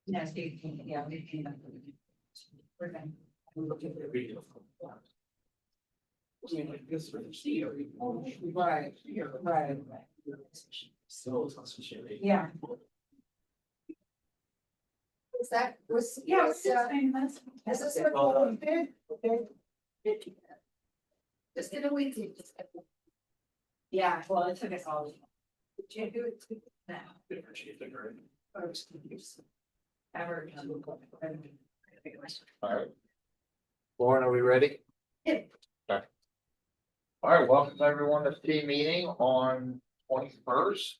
Yes, yeah, we can. We're gonna look at the video. Right, right. Yeah. Is that, was, Yeah, was, is this what you did? Okay. Just did a week. Yeah, well, it took us all. Did you do it? Now. Ever. Alright. Lauren, are we ready? Yeah. Okay. Alright, welcome everyone to the meeting on 21st.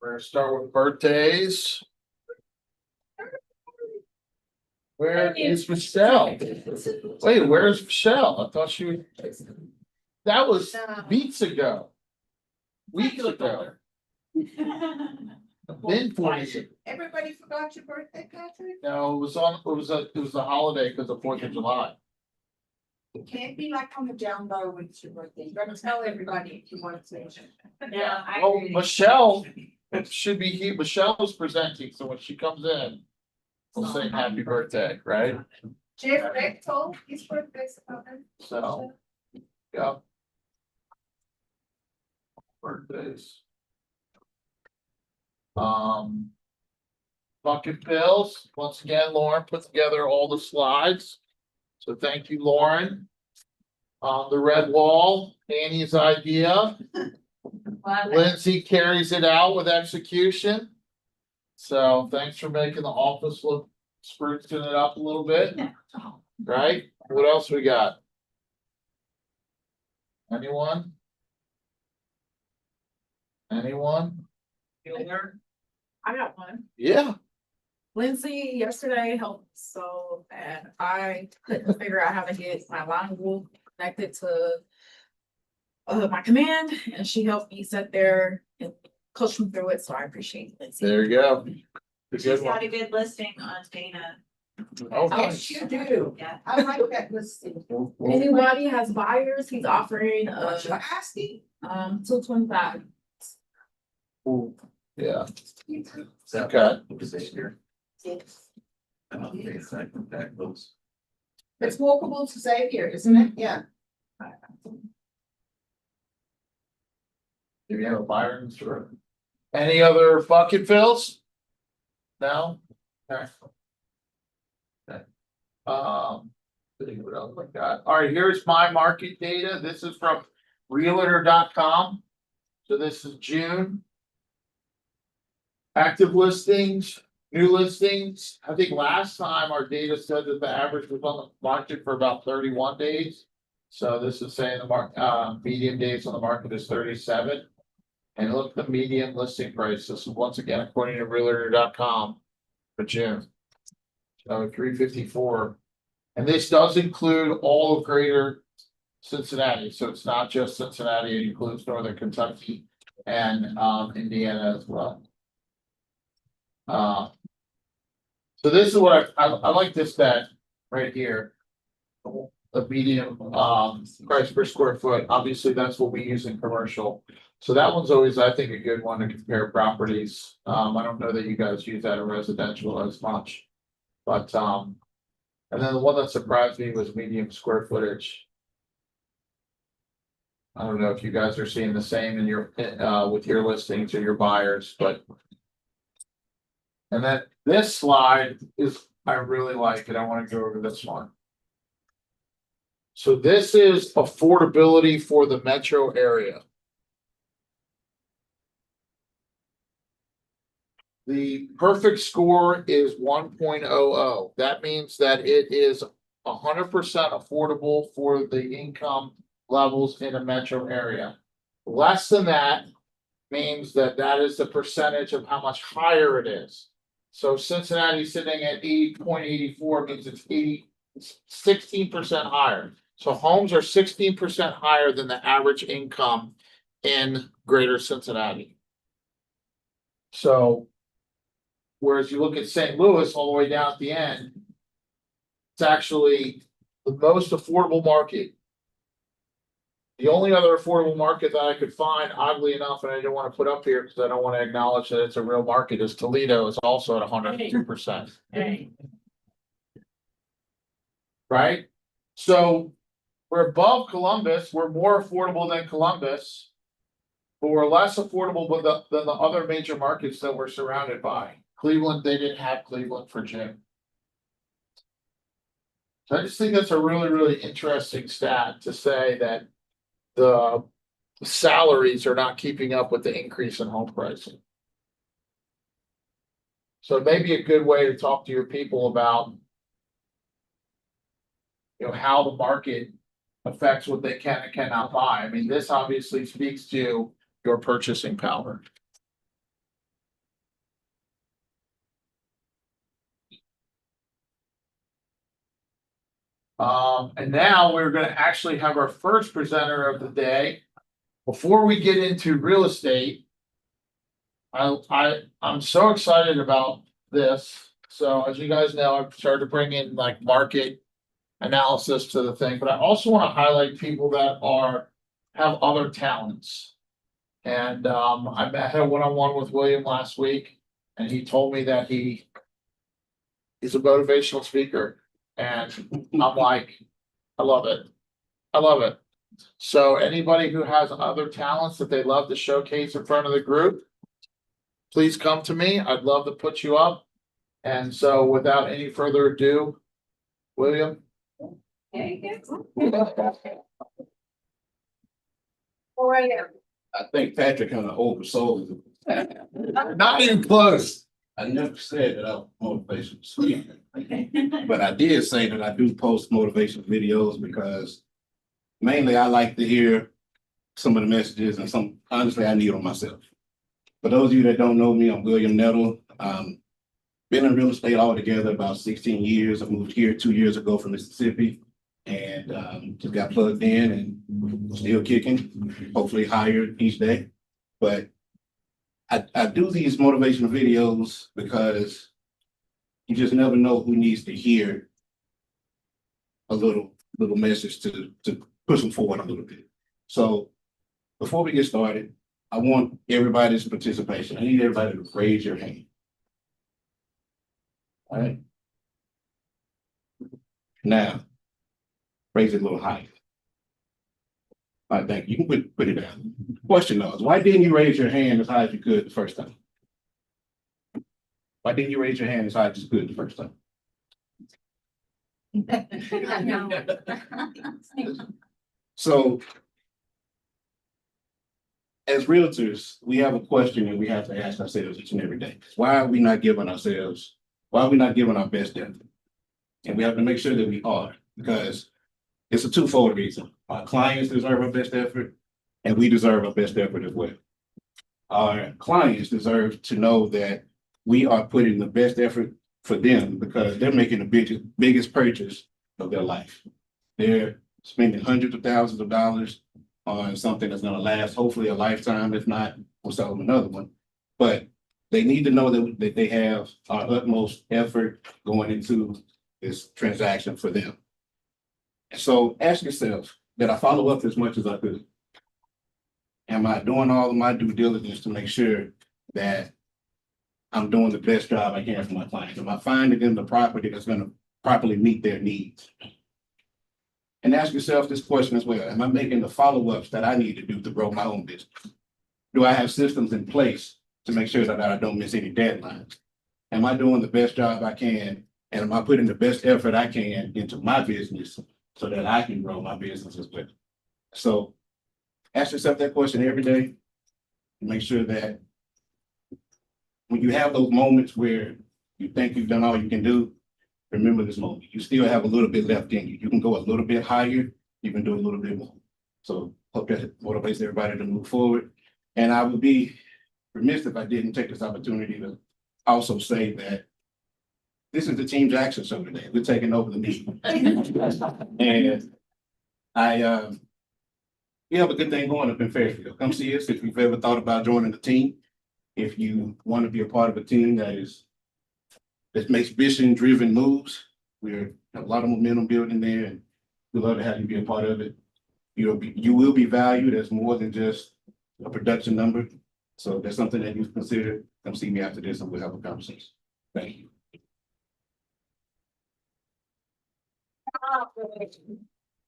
We're gonna start with birthdays. Where is Michelle? Wait, where's Michelle? I thought she was. That was weeks ago. Weeks ago. Been 40. Everybody forgot your birthday, Patrick? No, it was a holiday because of 4th of July. It can't be like on the down low when it's your birthday. You gotta tell everybody if you want to. Yeah, I Well, agree. Michelle, it should be here. Michelle's presenting, so when she comes in, we'll say happy birthday, right? Jeff Beck told his birthday's coming. So, yeah. Birthdays. Bucket bills, once again, Lauren put together all the slides. So thank you, Lauren. The red wall, Annie's idea. Lindsay carries it out with execution. So thanks for making the office look, sprucing it up a little bit, right? What else we got? Anyone? Anyone? I got one. Yeah, Lindsay yesterday helped so bad. I couldn't figure out how to get my line rule connected to my command, and she helped me sit there and coach me through it. So I appreciate Lindsay. there you go. The She's good got one. a good listing on Dana. Oh, Yes, you do. Yeah. I like that listing. Anybody has buyers, he's offering What you asking? 225. yeah, Okay. okay. It's walkable to Xavier, isn't it? Yeah. Do you have a buyer in store? Any other bucket fills? No? Okay. Okay. Let's see what else I got. All right, here's my market data. This is from realtor.com. So this is June. Active listings, new listings. I think last time our data said that the average was on the market for about 31 days. So this is saying the median days on the market is 37. And look at the median listing price. This is once again according to realtor.com for June. So 354. And this does include all of greater Cincinnati. So it's not just Cincinnati, it includes Northern Kentucky and Indiana as well. So this is what I like this stat right here. The median price per square foot. Obviously, that's what we use in commercial. So that one's always, I think, a good one to compare properties. I don't know that you guys use that in residential as much. But and then the one that surprised me was medium square footage. I don't know if you guys are seeing the same in your with your listings or your buyers, but. And then this slide is, I really like it. I want to go over this one. So this is affordability for the metro area. The perfect score is 1.00. That means that it is 100% affordable for the income levels in a metro area. Less than that means that that is the percentage of how much higher it is. So Cincinnati sitting at 8.84 means it's 16% higher. So homes are 16% higher than the average income in greater Cincinnati. So whereas you look at St. Louis all the way down at the end, it's actually the most affordable market The only other affordable market that I could find, oddly enough, and I didn't want to put up here because I don't want to acknowledge that it's a real market, is Toledo is also at 102%. Hey, Right? So we're above Columbus, we're more affordable than Columbus. But we're less affordable than the other major markets that we're surrounded by. Cleveland, they didn't have Cleveland for Jim. So I just think that's a really, really interesting stat to say that the salaries are not keeping up with the increase in home pricing. So it may be a good way to talk to your people about, how the market affects what they can and cannot buy. I mean, this obviously speaks to your purchasing power. And now we're gonna actually have our first presenter of the day. Before we get into real estate, I'm so excited about this. So as you guys know, I've started to bring in like market analysis to the thing, but I also want to highlight people that have other talents. And I had a one-on-one with William last week, and he told me that he is a motivational speaker. And I'm like, I love it. I love it. So anybody who has other talents that they love to showcase in front of the group, please come to me. I'd love to put you up. And so without any further ado, William. all right. I think Patrick kind of oversold it. Not even close. I never said that I'm a motivational speaker, but I did say that I do post motivational videos because mainly I like to hear some of the messages and some, honestly, I need them myself. For those of you that don't know me, I'm William Nettle. Been in real estate altogether about 16 years. I moved here 2 years ago from Mississippi and just got plugged in and still kicking, hopefully higher each day. But I do these motivational videos because you just never know who needs to hear a little message to push them forward a little bit. So before we get started, I want everybody's participation. I need everybody to raise your hand. All right. Now, raise it a little higher. All right, thank you. You can put it down. Question though is, why didn't you raise your hand as high as you could the first time? Why didn't you raise your hand as high as you could the first time? So, as realtors, we have a question that we have to ask ourselves each and every day. Why are we not giving our best effort? And we have to make sure that we are, because it's a twofold reason. Our clients deserve our best effort, and we deserve our best effort as well. Our clients deserve to know that we are putting the best effort for them because they're making the biggest purchase of their life. They're spending hundreds of thousands of dollars on something that's going to last hopefully a lifetime. If not, we'll sell them another one. But they need to know that they have our utmost effort going into this transaction for them. So ask yourself, did I follow up as much as I could? Am I doing all of my due diligence to make sure that I'm doing the best job I can for my clients? Am I finding them the property that's going to properly meet their needs? And ask yourself this question as well. Am I making the follow-ups that I need to do to grow my own business? Do I have systems in place to make sure that I don't miss any deadlines? Am I doing the best job I can? And am I putting the best effort I can into my business so that I can grow my business as well? So ask yourself that question every day. And make sure that when you have those moments where you think you've done all you can do, remember this moment. You still have a little bit left in you. You can go a little bit higher. You can do a little bit more. So hope that motivates everybody to move forward. And I would be remiss if I didn't take this opportunity to also say that this is the Team Jackson show today. We're taking over the meeting. And we have a good thing going up in Fairfield. Come see us if you've ever thought about joining the team. If you want to be a part of a team that makes mission-driven moves, we have a lot of momentum building there, and we'd love to have you be a part of it. you will be valued as more than just a production number. So if that's something that you consider, come see me after this and we'll have a conversation. Thank you.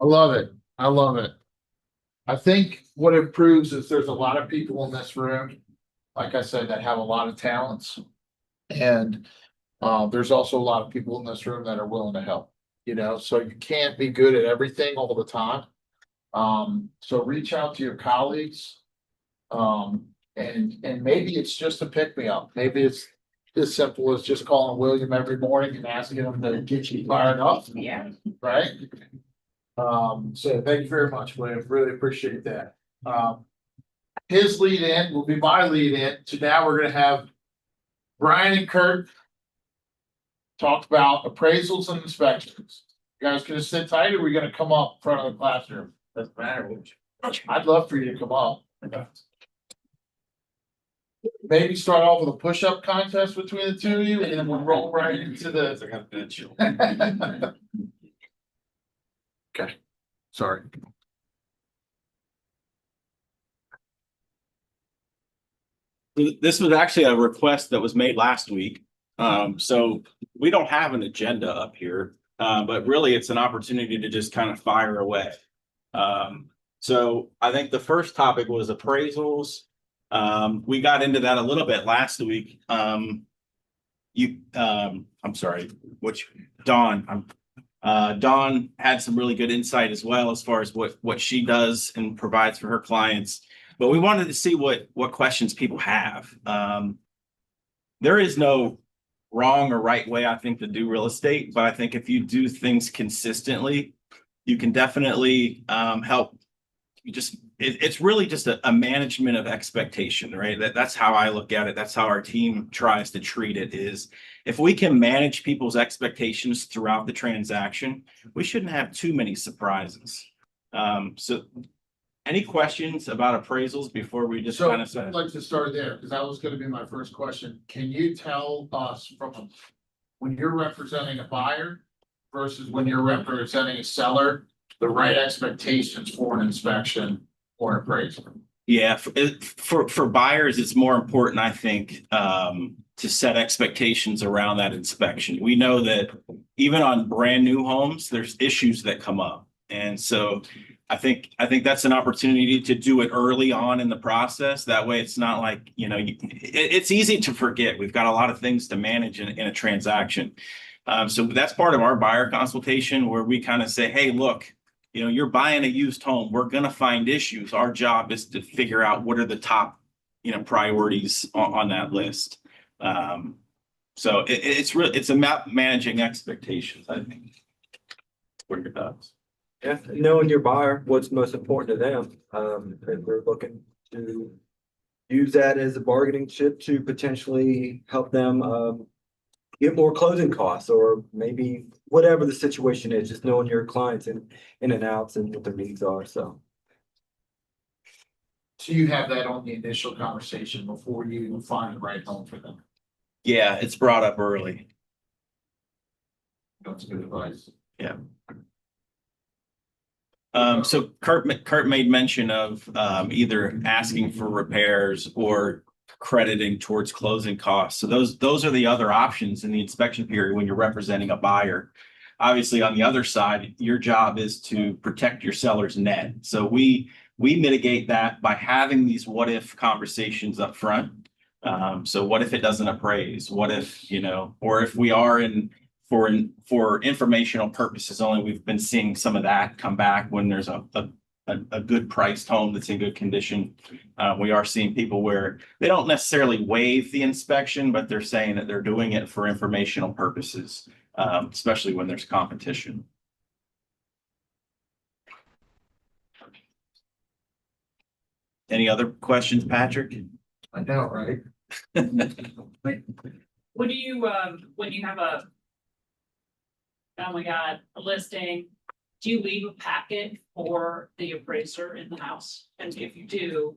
I love it. I love it. I think what it proves is there's a lot of people in this room, like I said, that have a lot of talents. And there's also a lot of people in this room that are willing to help, you know, so you can't be good at everything all the time. So reach out to your colleagues. And maybe it's just a pick me up. Maybe it's as simple as just calling William every morning and asking him to get you fired up. Yeah. Right? So thank you very much, William. Really appreciate that. His lead in will be my lead in. So now we're gonna have Brian and Kurt talk about appraisals and inspections. You guys gonna sit tight or are we gonna come up in front of the classroom? Doesn't matter. I'd love for you to come up. Maybe start off with a push-up contest between the two of you and then we'll roll right into the. Okay, sorry. This was actually a request that was made last week. So we don't have an agenda up here, but really it's an opportunity to just kind of fire away. So I think the first topic was appraisals. We got into that a little bit last week. I'm sorry, Dawn had some really good insight as well as far as what she does and provides for her clients. But we wanted to see what questions people have. There is no wrong or right way, I think, to do real estate, but I think if you do things consistently, you can definitely help. It's really just a management of expectation, right? That's how I look at it. That's how our team tries to treat it is if we can manage people's expectations throughout the transaction, we shouldn't have too many surprises. So any questions about appraisals before we just So kind of I'd like to start there, because that was gonna be my first question. Can you tell us when you're representing a buyer versus when you're representing a seller, the right expectations for an inspection or an appraisal? Yeah, for buyers, it's more important, I think, to set expectations around that inspection. We know that even on brand new homes, there's issues that come up. And so I think that's an opportunity to do it early on in the process. That way it's not like, it's easy to forget. We've got a lot of things to manage in a transaction. So that's part of our buyer consultation where we kind of say, hey, look, you're buying a used home. We're going to find issues. Our job is to figure out what are the top, priorities on that list. So it's about managing expectations, I think. What are your thoughts? Yeah, knowing your buyer, what's most important to them, and we're looking to use that as a bargaining chip to potentially help them get more closing costs, or maybe whatever the situation is, just knowing your clients in and outs and what their needs are, so. So you have that on the initial conversation before you even find the right home for them. Yeah, it's brought up early. That's good advice. Yeah. So Kurt made mention of either asking for repairs or crediting towards closing costs. So those are the other options in the inspection period when you're representing a buyer. Obviously, on the other side, your job is to protect your seller's net. So we mitigate that by having these what if conversations up front. So what if it doesn't appraise? What if, or if we are for informational purposes only, we've been seeing some of that come back when there's a good priced home that's in good condition. We are seeing people where they don't necessarily waive the inspection, but they're saying that they're doing it for informational purposes, especially when there's competition. Any other questions, Patrick? I know, right? What do you, when you have a listing, do you leave a packet for the appraiser in the house? And if you do,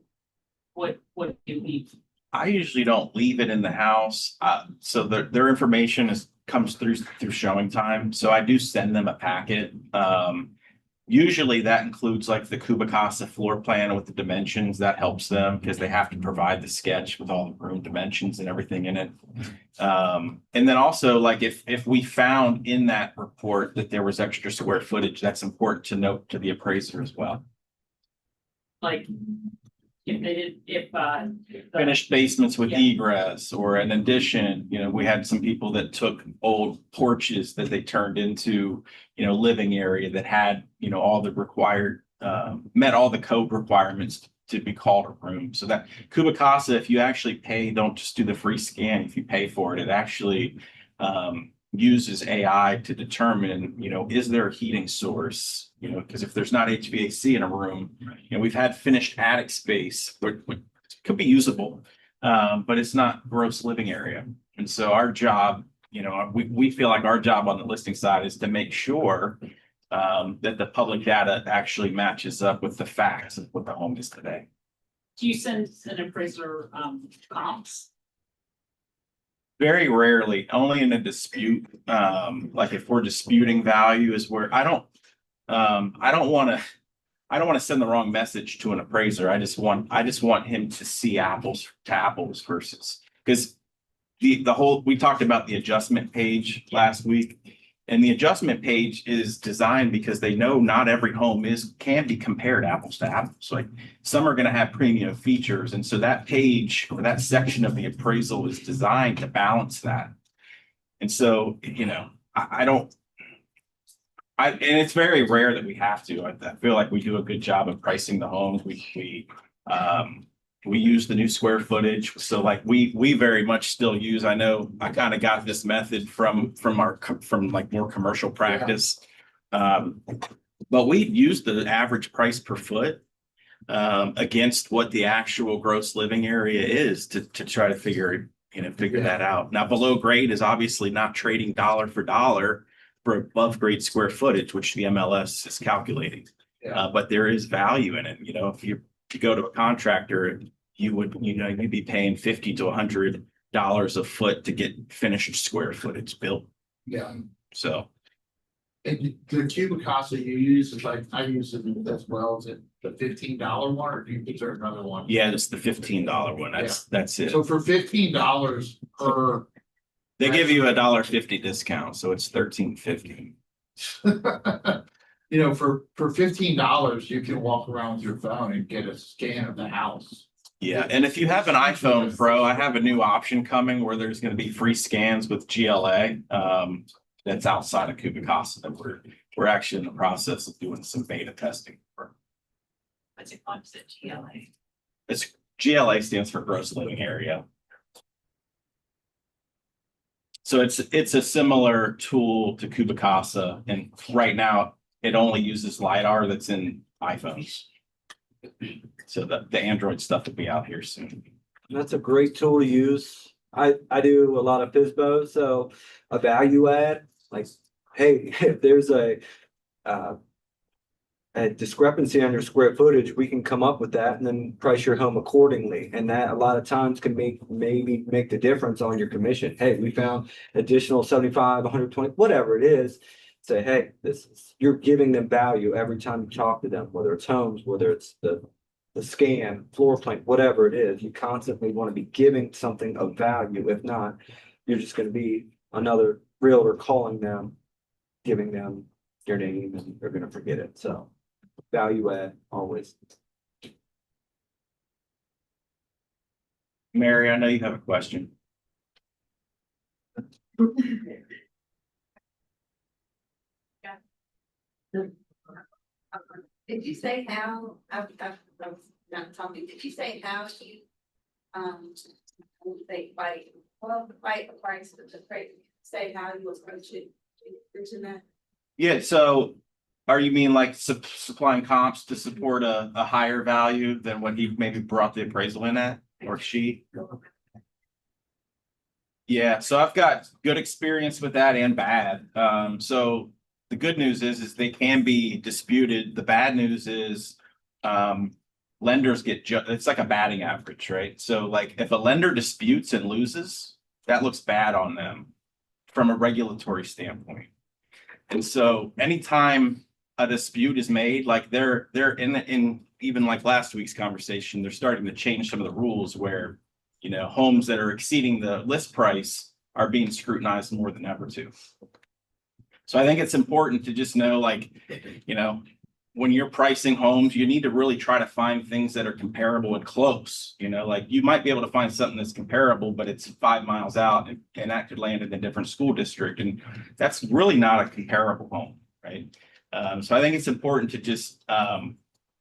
what do you leave? I usually don't leave it in the house. So their information comes through showing time. So I do send them a packet. Usually that includes like the Cuba Casa floor plan with the dimensions. That helps them because they have to provide the sketch with all the room dimensions and everything in it. And then also like if we found in that report that there was extra square footage, that's important to note to the appraiser as well. Like, if they did, if, the- Finished basements with Yeah. egress or an addition, we had some people that took old porches that they turned into, living area that had, all the required, met all the code requirements to be called a room. So that Cuba Casa, if you actually pay, don't just do the free scan. If you pay for it, it actually uses AI to determine, is there a heating source? Because if there's not HVAC in a room, we've had finished attic space, which could be usable, but it's not gross living area. And so our job, we feel like our job on the listing side is to make sure that the public data actually matches up with the facts of what the home is today. do you send an appraiser, comps? Very rarely, only in a dispute, like if we're disputing value is where I don't want to send the wrong message to an appraiser. I just want him to see apples to apples versus, because we talked about the adjustment page last week. And the adjustment page is designed because they know not every home can be compared apples to apples. Like some are going to have premium features. And so that page or that section of the appraisal is designed to balance that. And so, and it's very rare that we have to. I feel like we do a good job of pricing the homes. We use the new square footage. So like we very much still use, I know I kind of got this method from like more commercial practice. But we use the average price per foot against what the actual gross living area is to try to figure that out. Now below grade is obviously not trading dollar for dollar for above grade square footage, which the MLS is calculating. But there is value in it. If you go to a contractor, you'd be paying $50 to $100 a foot to get finished square footage built. Yeah. So And the Cuba Casa you use is like, I use it as well. Is it the $15 one or do you consider another one? yeah, it's the $15 one. That's it. So for $15 per. They give you a $1.50 discount, so it's $13.50. For $15, you can walk around with your phone and get a scan of the house. Yeah, and if you have an iPhone Pro, I have a new option coming where there's going to be free scans with GLA. That's outside of Cuba Casa that we're actually in the process of doing some beta testing for. What's it, GLA? It's GLA stands for gross living area. So it's a similar tool to Cuba Casa, and right now it only uses LiDAR that's in iPhones. So the Android stuff will be out here soon. That's a great tool to use. I do a lot of FSBO, so a value add, like, hey, if there's a discrepancy on your square footage, we can come up with that and then price your home accordingly. And that a lot of times can maybe make the difference on your commission. Hey, we found additional 75, 120, whatever it is. Say, hey, you're giving them value every time you talk to them, whether it's homes, whether it's the scan, floor plan, whatever it is. You constantly want to be giving something of value. If not, you're just going to be another realtor calling them, giving them your name, and they're going to forget it. So value add always. Mary, I know you have a question. Did you say how, I was not talking, did you say how you, fight the price of the freight, say how you was going to reaching that? Yeah, so you mean like supplying comps to support a higher value than what he maybe brought the appraisal in at, or she? Yeah, so I've got good experience with that and bad. So the good news is they can be disputed. The bad news is lenders it's like a batting average, right? So like if a lender disputes and loses, that looks bad on them from a regulatory standpoint. And so anytime a dispute is made, like they're in even like last week's conversation, they're starting to change some of the rules where, you know, homes that are exceeding the list price are being scrutinized more than ever too. So I think it's important to just know, like, you know, when you're pricing homes, you need to really try to find things that are comparable and close. You know, like you might be able to find something that's comparable, but it's 5 miles out and that could land in a different school district. And that's really not a comparable home, right? So I think it's important to just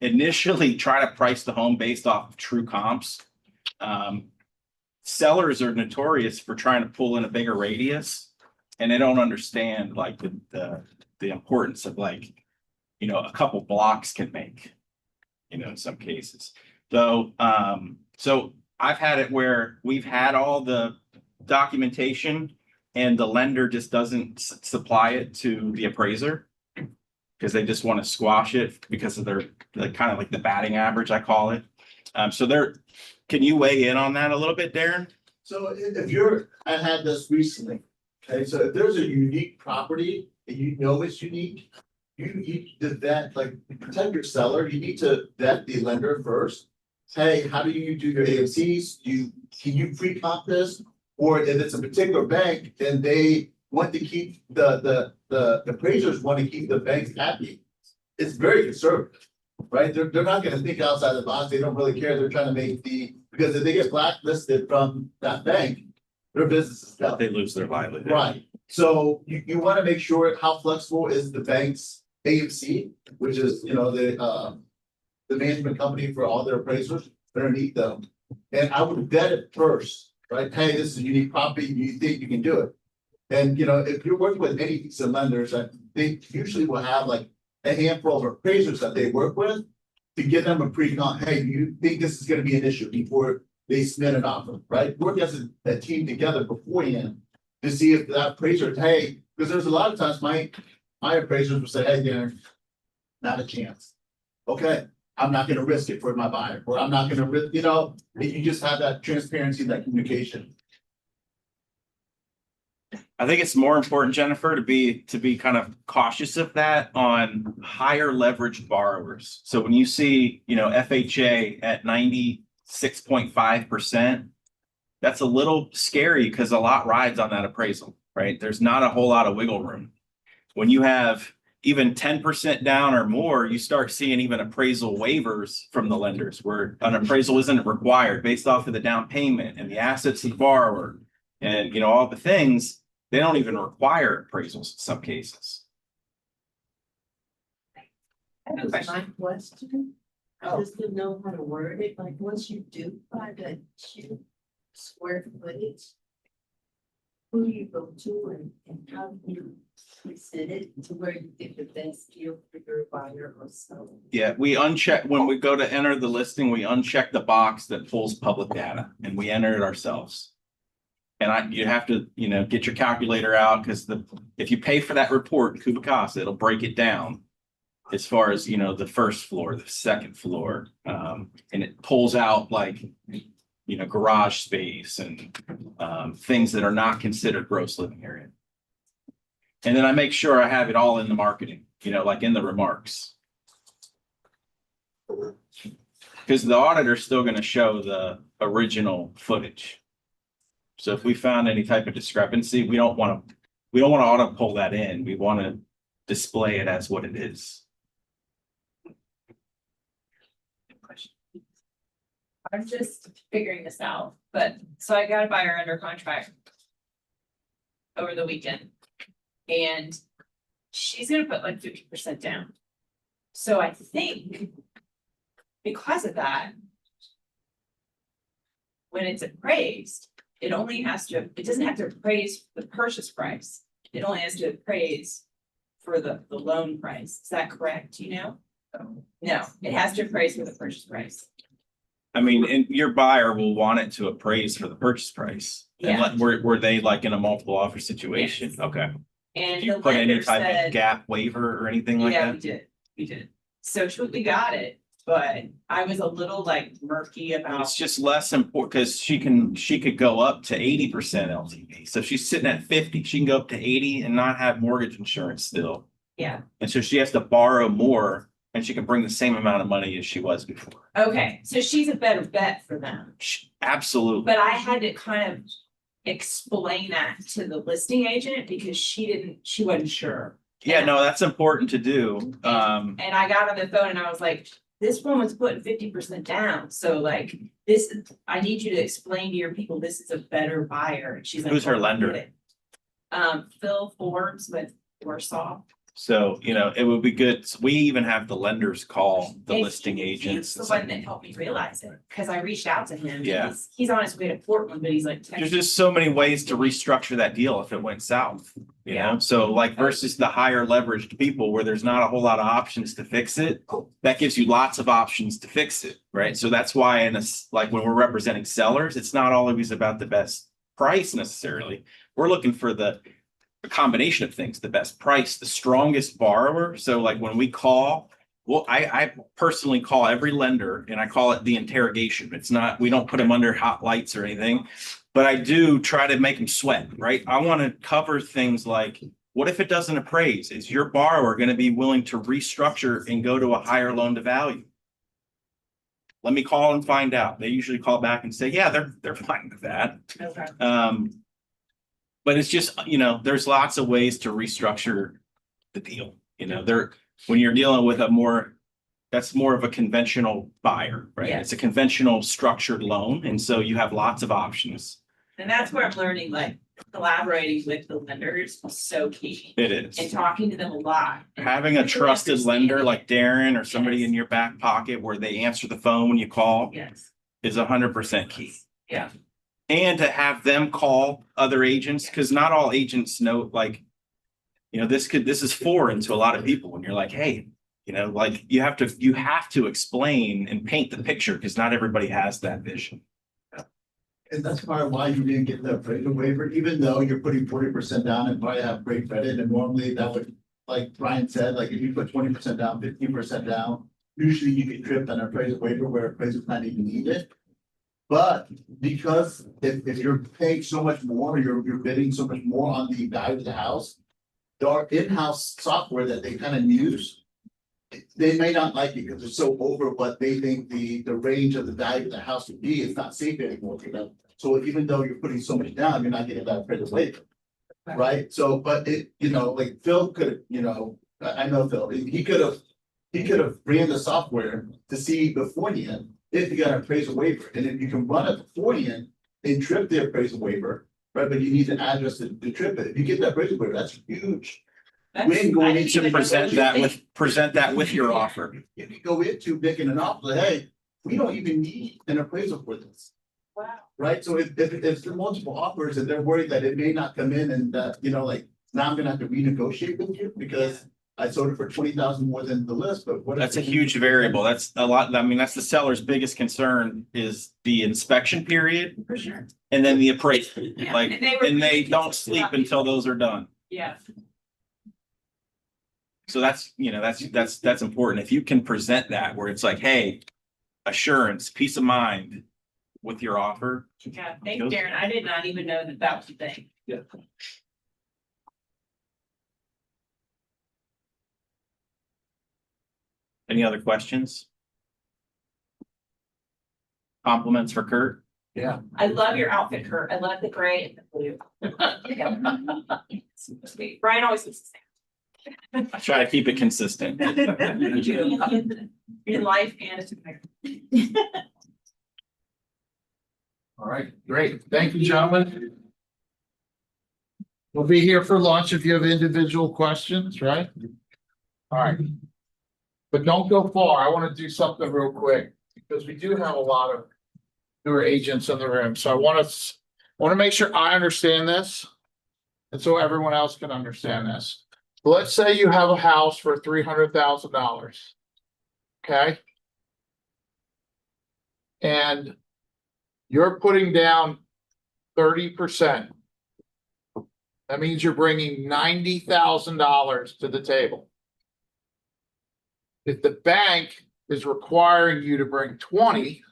initially try to price the home based off of true comps. Sellers are notorious for trying to pull in a bigger radius, and they don't understand like the importance of, like, you know, a couple blocks can make, you know, in some cases. So so I've had it where we've had all the documentation and the lender just doesn't supply it to the appraiser because they just want to squash it because of their, like, kind of like the batting average, I call it. So can you weigh in on that a little bit, Darren? So I had this recently, okay, so if there's a unique property and you know it's unique, you need to vet, like, protect your seller, you need to vet the lender first. Hey, how do you do your AMCs? Can you pre-comp this? Or if it's a particular bank, then they want to keep the appraisers want to keep the banks happy. It's very conservative, right? They're not gonna think outside the box, they don't really care, they're trying to make because if they get blacklisted from that bank, their business is done. They lose their livelihood. Right, so you wanna make sure how flexible is the bank's AMC, which is, you know, the management company for all their appraisers underneath them. And I would vet it first, right? Hey, this is a unique property, do you think you can do it? And, you know, if you're working with any of lenders, they usually will have like a handful of appraisers that they work with to give them a pre-con, hey, you think this is gonna be an issue before they submit an offer, right? Work as a team together beforehand to see if that appraiser, hey, because there's a lot of times my appraisers will say, hey, Darren, not a chance. Okay, I'm not gonna risk it for my buyer, or I'm not gonna risk, you know, you just have that transparency, that communication. I think it's more important, Jennifer, to be kind of cautious of that on higher leverage borrowers. So when you see, you know, FHA at 96.5%, that's a little scary because a lot rides on that appraisal, right? There's not a whole lot of wiggle room. When you have even 10% down or more, you start seeing even appraisal waivers from the lenders where an appraisal isn't required based off of the down payment and the assets of the borrower and, you know, all the things. They don't even require appraisals in some cases. I have a question. I just didn't know how to word it, like, once you do find a cute square footage. Who do you go to and how do you present it to where you get the best deal for your buyer or so? Yeah, we uncheck, when we go to enter the listing, we uncheck the box that pulls public data and we enter it ourselves. And you have to, you know, get your calculator out because if you pay for that report in Kubicasa, it'll break it down as far as, you know, the first floor, the second floor, and it pulls out like, you know, garage space and things that are not considered gross living area. And then I make sure I have it all in the marketing, you know, like in the remarks. Because the auditor's still going to show the original footage. So if we found any type of discrepancy, we don't want to auto pull that in. We want to display it as what it is. I'm just figuring this out, but so I got a buyer under contract over the weekend. And she's gonna put like 50% down. So I think because of that, when it's appraised, it doesn't have to appraise the purchase price. It only has to appraise for the loan price. Is that correct? Do you know? No, it has to appraise for the purchase price. I mean, and your buyer will want it to appraise for the purchase price. Yeah. And were they like in a multiple offer situation? Yes. Okay. And Do you the put any lender type of said, gap waiver or anything like yeah, that? we did. So we got it, but I was a little like murky about. It's just less important because she could go up to 80% LTV. So if she's sitting at 50, she can go up to 80 and not have mortgage insurance still. Yeah, And so she has to borrow more and she can bring the same amount of money as she was before. okay, so she's a better bet for them, Absolutely. but I had to kind of explain that to the listing agent because she wasn't sure. Yeah, no, that's important to do. And I got on the phone and I was like, this woman's putting 50% down, so like, I need you to explain to your people, this is a better buyer, and she's like. Who's her "Well, I get lender?" it." Phil Forbes with Warsaw. So, it would be good. We even have the lenders call the And listing agents. He's the one that helped me realize it, cause I reached out to him. Yeah. He's on his way to Portland, but he's like. There's just so many ways to restructure that deal if it went south, you know? Yeah. So like versus the higher leveraged people where there's not a whole lot of options to fix it. That gives you lots of options to fix it, right? So that's why like when we're representing sellers, it's not always about the best price necessarily. We're looking for a combination of things, the best price, the strongest borrower. So like when we call, well, I personally call every lender and I call it the interrogation. It's not, we don't put them under hot lights or anything, but I do try to make them sweat, right? I want to cover things like, what if it doesn't appraise? Is your borrower going to be willing to restructure and go to a higher loan to value? Let me call and find out. They usually call back and say, yeah, they're fine with that. Okay. But it's just, there's lots of ways to restructure the deal. When you're dealing with that's more of a conventional buyer, right? Yeah. It's a conventional structured loan. And so you have lots of options. And that's where I'm learning, like, collaborating with the lenders is so key, It and is. talking to them a lot. and Having a really trusted lender understanding. like Darren or somebody Yes. in your back pocket where they answer the phone when you call Yes, is 100% key. yeah, And to have them call other agents, because not all agents know, like, this is foreign to a lot of people when you're like, hey, like you have to explain and paint the picture because not everybody has that vision. And that's part of why you didn't get the appraisal waiver, even though you're putting 40% down and probably have great credit, and normally that would, like Brian said, like if you put 20% down, 15% down, usually you get tripped on an appraisal waiver where appraisal's not even needed. But because if you're paying so much more, you're bidding so much more on the value of the house, our in-house software that they kind of use, they may not like it because it's so over what they think the range of the value of the house would be. It's not safe anymore for them. So even though you're putting so much down, you're not getting that appraisal waiver. Right? So, but like Phil could, I know Phil, he could have ran the software to see beforehand if you got an appraisal waiver. And if you can run it beforehand and trip the appraisal waiver, right? But you need an address to trip it. If you get that appraisal waiver, that's huge. That's- When going I into didn't To even know present what that you with your offer. You can go into making an offer, hey, we don't even need an appraisal for this. Wow. Right, so if there are multiple offers and they're worried that it may not come in and that, like, now I'm gonna have to renegotiate with you because I sold it for 20,000 more than the list, but what? if That's a it- huge variable. That's a lot. I mean, that's the seller's biggest concern is the inspection period For sure. and then the appraisal. Yeah, Like, and they were and they really don't consistent sleep about until those are done. Yeah, So that's important. If you can present that where it's like, hey, assurance, peace of mind with your offer. yeah, thanks, Darren, I did not even know that was a thing. Any other questions? Compliments for Kurt? I love your outfit, Kurt, I love the gray and the blue. Sweet. Brian always looks the I try to keep it consistent. same. In life and as a. All right, great. Thank you, gentlemen. We'll be here for lunch if you have individual questions, right? All right. But don't go far. I want to do something real quick because we do have a lot of newer agents in the room. So I want to make sure I understand this. And so everyone else can understand this. Let's say you have a house for $300,000. Okay? And you're putting down 30%. That means you're bringing $90,000 to the table. If the bank is requiring you to bring 20%,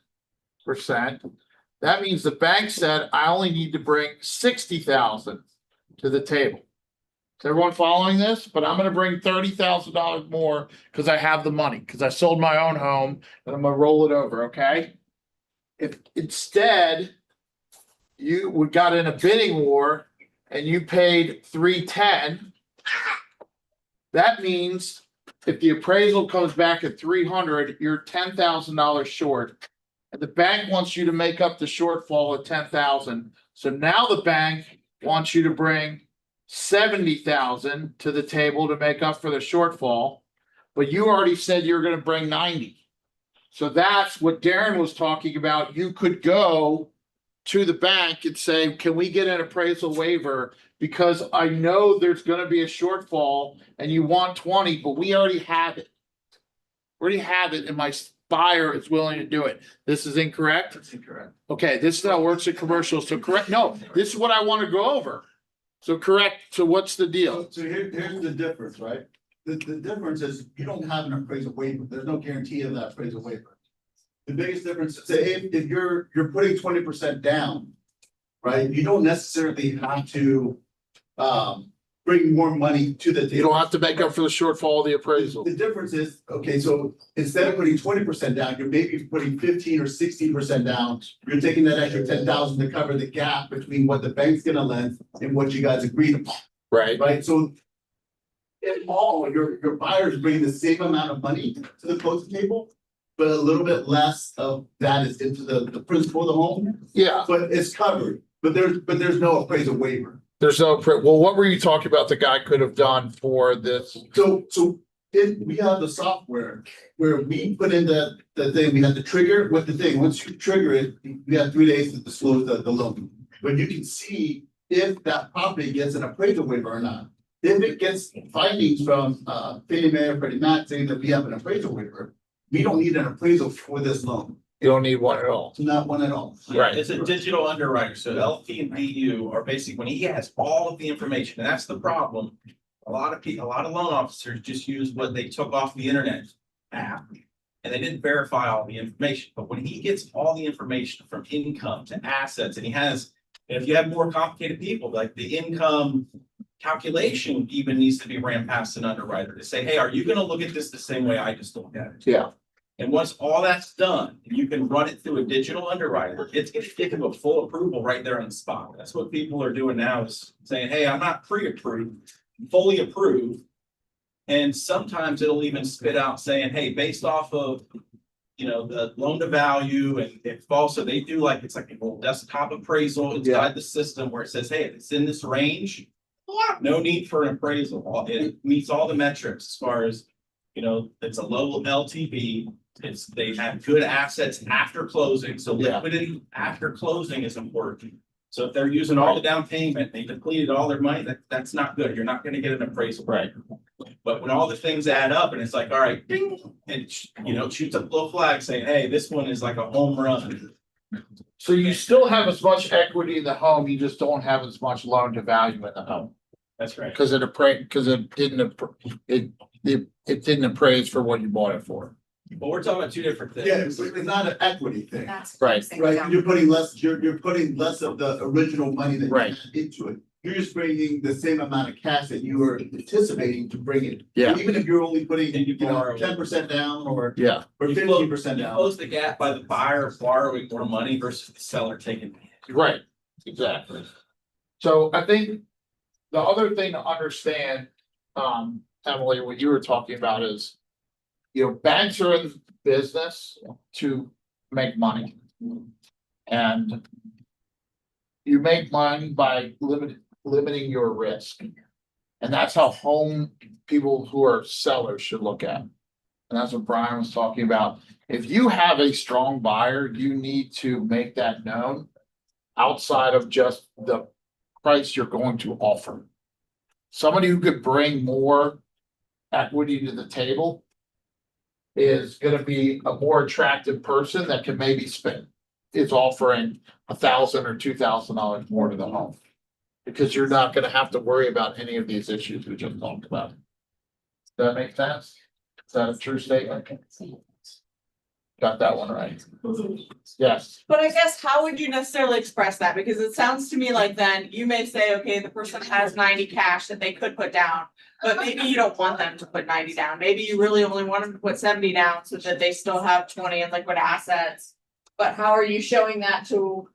that means the bank said, I only need to bring 60,000 to the table. Is everyone following this? But I'm gonna bring $30,000 more because I have the money, because I sold my own home and I'm gonna roll it over, okay? If instead we got in a bidding war and you paid 310, that means if the appraisal comes back at 300, you're $10,000 short. And the bank wants you to make up the shortfall of 10,000. So now the bank wants you to bring 70,000 to the table to make up for the shortfall. But you already said you're gonna bring 90. So that's what Darren was talking about. You could go to the bank and say, can we get an appraisal waiver? Because I know there's gonna be a shortfall and you want 20, but we already have it. We already have it and my buyer is willing to do it. This is incorrect? That's incorrect. Okay, this is how it works in commercials. So correct, no, this is what I wanna go over. So correct, so what's the deal? So here's the difference, right? The difference is you don't have an appraisal waiver. There's no guarantee of that appraisal waiver. The biggest difference, say if you're putting 20% down, right? You don't necessarily have to bring more money to the table. You don't have to make up for the shortfall of the appraisal. The difference is, okay, so instead of putting 20% down, you're maybe putting 15 or 16% down. You're taking that extra 10,000 to cover the gap between what the bank's gonna lend and what you guys agreed upon, Right. right? So in all, your buyers bring the same amount of money to the closing table, but a little bit less of that is into the principal of the home, Yeah, but it's covered. But there's no appraisal waiver. there's no, well, what were you talking about the guy could have done for this? So we have the software where we put in the thing, we have to trigger with the thing. Once you trigger it, we have 3 days to disclose the loan. But you can see if that property gets an appraisal waiver or not. If it gets findings from Fannie Mae or Freddie Mac saying that we have an appraisal waiver, we don't need an appraisal for this loan. You don't need one at all. Not one at all. Right. It's a digital underwriter, so LP and BU are basically, when he has all of the information, and that's the problem. A lot of people, a lot of loan officers just use what they took off the internet app. And they didn't verify all the information, but when he gets all the information from income to assets, and he has, and if you have more complicated people, like the income calculation even needs to be ran past an underwriter to say, hey, are you gonna look at this the same way I just looked at it? Yeah. And once all that's done, you can run it through a digital underwriter. It's gonna give you a full approval right there on the spot. That's what people are doing now, is saying, hey, I'm not pre-approved, I'm fully approved. And sometimes it'll even spit out saying, hey, based off of, you know, the loan to value, and if also they do like, it's like a little desktop appraisal inside the system where it says, hey, if it's in this range, no need for an appraisal. It meets all the metrics as far as, you know, it's a low LTV. It's, they have good assets after closing, so Yeah. liquidity after closing is important. So if they're using all the down payment, they depleted all their money, that's not good. You're not gonna get an appraisal. Right. But when all the things add up and it's like, all right, ding, and you know, shoots up a little flag saying, hey, this one is like a home run. So you still have as much equity in the home, you just don't have as much loan to value in the home. That's right. Because it didn't appraise for what you bought it for. But we're talking about two different things. Yeah, it's not an equity thing, That's. Right. right? You're putting less, you're putting less of the original money that you Right. had into it. You're just bringing the same amount of cash that you were anticipating to bring in. Yeah. Even if you're only putting, And you you know, borrow. 10% down or Yeah, You 15% You down. close the gap by the buyer borrowing more money versus the seller taking. right, exactly. So I think the other thing to understand, Emily, what you were talking about is, you know, banks are in business to make money. And you make money by limiting your risk. And that's how home people who are sellers should look at it. And that's what Brian was talking about. If you have a strong buyer, you need to make that known outside of just the price you're going to offer. Somebody who could bring more equity to the table is gonna be a more attractive person that can maybe spend, is offering $1,000 or $2,000 more to the home. Because you're not gonna have to worry about any of these issues we just talked about. Does that make sense? Is that a true statement? got that one right. Yes, But I guess how would you necessarily express that? Because it sounds to me like then you may say, okay, the person has 90 cash that they could put down. But maybe you don't want them to put 90 down. Maybe you really only want them to put 70 down so that they still have 20 in liquid assets. But how are you showing that to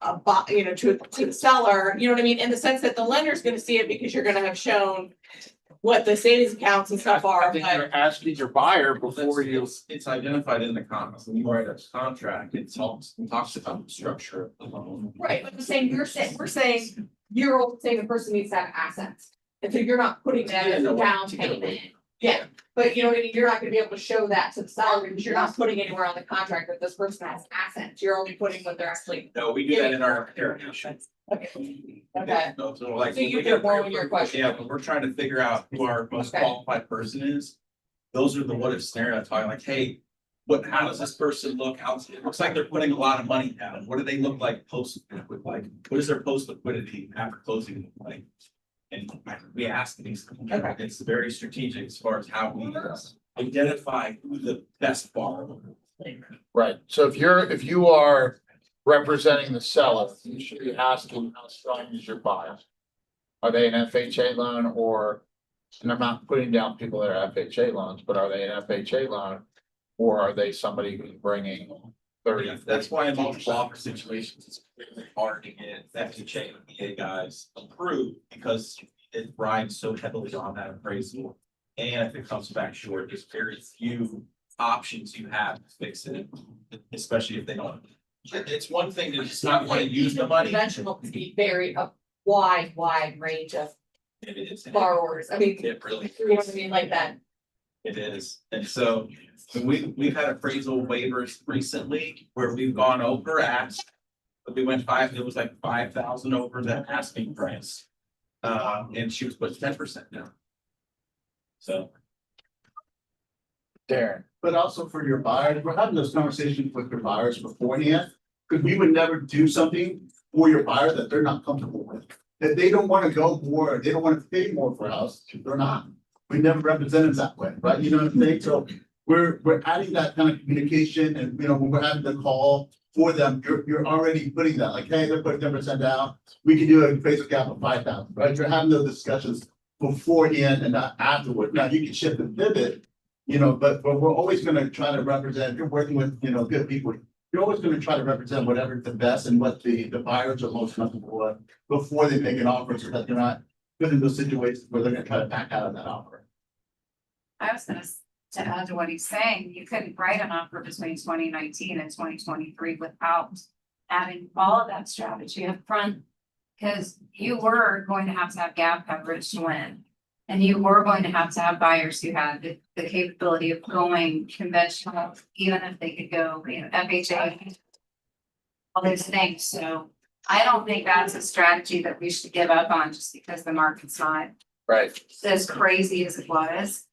to the seller, you know what I mean? In the sense that the lender's gonna see it because you're gonna have shown what the savings accounts and stuff I are, think but. you're asking your buyer before you. It's identified in the contract, when you write a contract, it talks about the structure of the loan. Right, but we're saying, you're all saying the person needs to have assets. And so you're not putting that as a down payment. Yeah, but you know what I mean, you're not gonna be able to show that to the seller because you're not putting anywhere on the contract that this person has assets. You're only putting what they're actually. No, we do that in our interrogation. Okay. Okay, No, so like. so you get more in your question. Yeah, but we're trying to figure out who our most Okay. qualified person is. Those are the what if scenarios, talking like, hey, how does this person look? It looks like they're putting a lot of money down. What do they look like what is their post liquidity after closing look like? And we ask these, it's very strategic as far as how we identify who the best borrower. Right, so if you are representing the seller, you should be asking how strong is your buyer? Are they an FHA loan or, and I'm not putting down people that are FHA loans, but are they an FHA loan? Or are they somebody who's bringing 30? That's why in multiple offer situations, it's really hard to get FHA and VA guys approved because it rides so heavily on that appraisal. And if it comes back short, there's very few options you have to fix it, especially if they don't. It's one thing to just not want to use the money. Conventional can be very a wide range of It is. borrowers. I mean, It really. you know what I mean, like that. It is, and so we've had appraisal waivers recently where we've gone over asked. But we went it was like 5,000 over the asking price. And she was put 10% down. So. Darren, But also for your buyers, we're having those conversations with your buyers beforehand, because we would never do something for your buyer that they're not comfortable with. That they don't wanna go more, they don't wanna pay more for us, they're not. We never represent them that way, right? You know what I'm saying? So we're adding that kind of communication and, you know, when we're having the call for them, you're already putting that, like, hey, they're putting 10% down. We can do a appraisal cap of 5,000, right? You're having those discussions beforehand and not afterward. Now, you can shift and pivot. You know, but we're always gonna try to represent, if you're working with, you know, good people, you're always gonna try to represent whatever the best and what the buyers are most comfortable with before they make an offer, so that they're not put in those situations where they're gonna try to back out of that offer. I was to add to what he's saying, you couldn't write an offer between 2019 and 2023 without having all of that strategy up front. Because you were going to have gap coverage to win. And you were going to have buyers who had the capability of going conventional, even if they could go, you know, FHA. All those things, so I don't think that's a strategy that we should give up on just because the market's not right, as crazy as it was.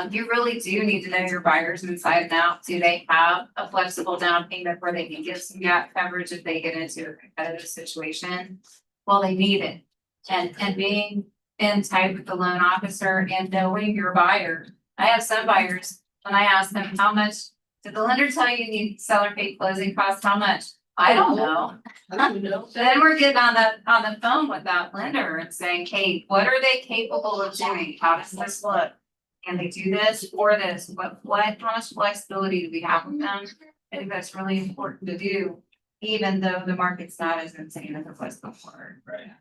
You really do need to know your buyers inside and out. Do they have a flexible down payment where they can get some gap coverage if they get into a competitive situation? Well, they need it. And being in tight with the loan officer and knowing your buyer. I have some buyers, when I ask them how much, did the lender tell you need seller paid closing costs, how much? I don't know. Then we're getting on the phone with that lender and saying, Kate, what are they capable of doing? How does this look? Can they do this or this? How much flexibility do we have with them? I think that's really important to do, even though the market's not as insane as it was before. Right.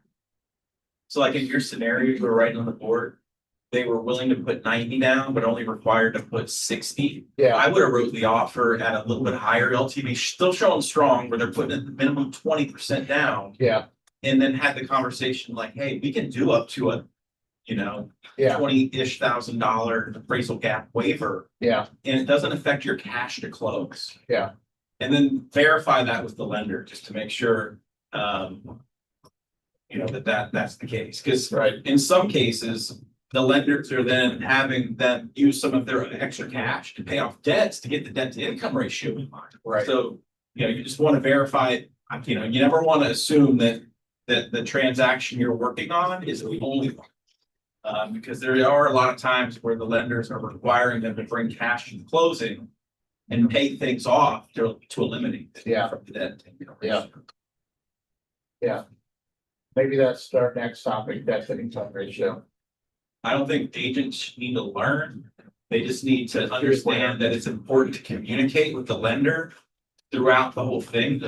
So like in your scenario, you were writing on the board, they were willing to put 90 down, but only required to put 60. yeah, I would have wrote the offer at a little bit higher LTV, still showing strong, where they're putting at the minimum 20% down. yeah, And then had the conversation like, hey, we can do up to a, you know, yeah, $20,000-ish appraisal gap waiver. yeah, And it doesn't affect your cash to close. Yeah. And then verify that with the lender, just to make sure, you know, that's the case, because right, in some cases, the lenders are then having them use some of their extra cash to pay off debts to get the debt to income ratio in line. right. So, you know, you just want to verify it. You know, you never want to assume that the transaction you're working on is the only one. Because there are a lot of times where the lenders are requiring them to bring cash to the closing. and pay things off to eliminate. it Yeah. from that. Yeah. Maybe that's our next topic, debt to income ratio. I don't think agents need to learn. They just need to understand that it's important to communicate with the lender throughout the whole thing,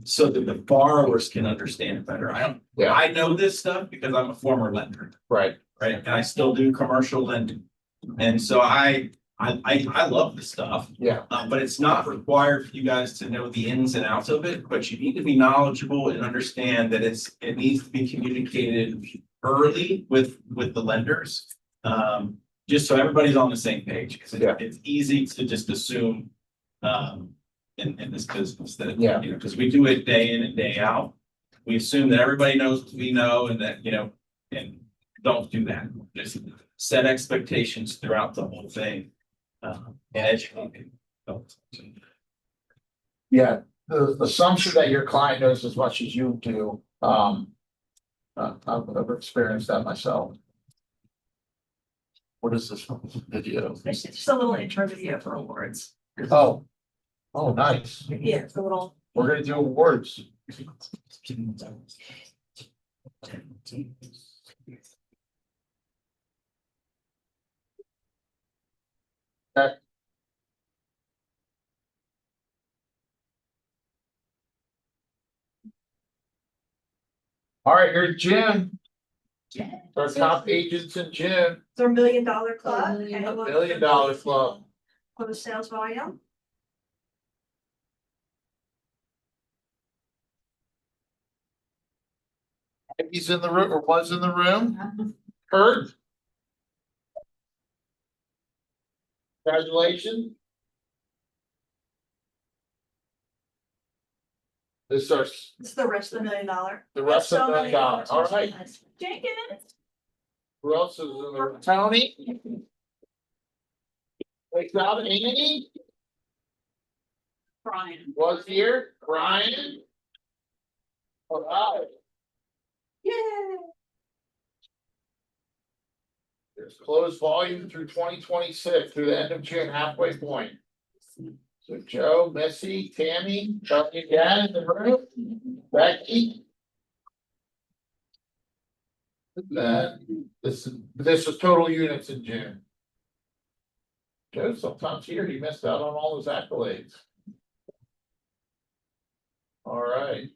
so that the borrowers can understand it better. Yeah. I know this stuff because I'm a former lender, Right. right? And I still do commercial lending. And so I love this stuff. Yeah. But it's not required for you guys to know the ins and outs of it, but you need to be knowledgeable and understand that it needs to be communicated early with the lenders. Just so everybody's on the same page, because Yeah. it's easy to just assume, in this business that, Yeah. you know, because we do it day in and day out. We assume that everybody knows what we know and that, you know, and don't do that. Just set expectations throughout the whole thing. And educate people. Yeah, the assumption that your client knows as much as you do, I've experienced that myself. What is this video? It's just a little intro video for awards. Oh, oh, nice. Yeah, it's a little. We're gonna do awards. All right, here's Jim. Our top agents in Jim, It's our $1 million club. $1 million club. For the sales volume. He's in the room or was in the room. Kurt. Congratulations. This is our, This is the rest of the $1 million. the rest of the $1 million. All right. Jenkins. Who else is in the room? Tony? Wake up, Andy Brian. was here. Brian. All right. Yay. There's closed volume through 2026, through the end of June, halfway point. So Joe, Missy, Tammy, Charlie again in the room, Becky. Then this was total units in June. Joe sometimes here, he missed out on all his accolades. All right,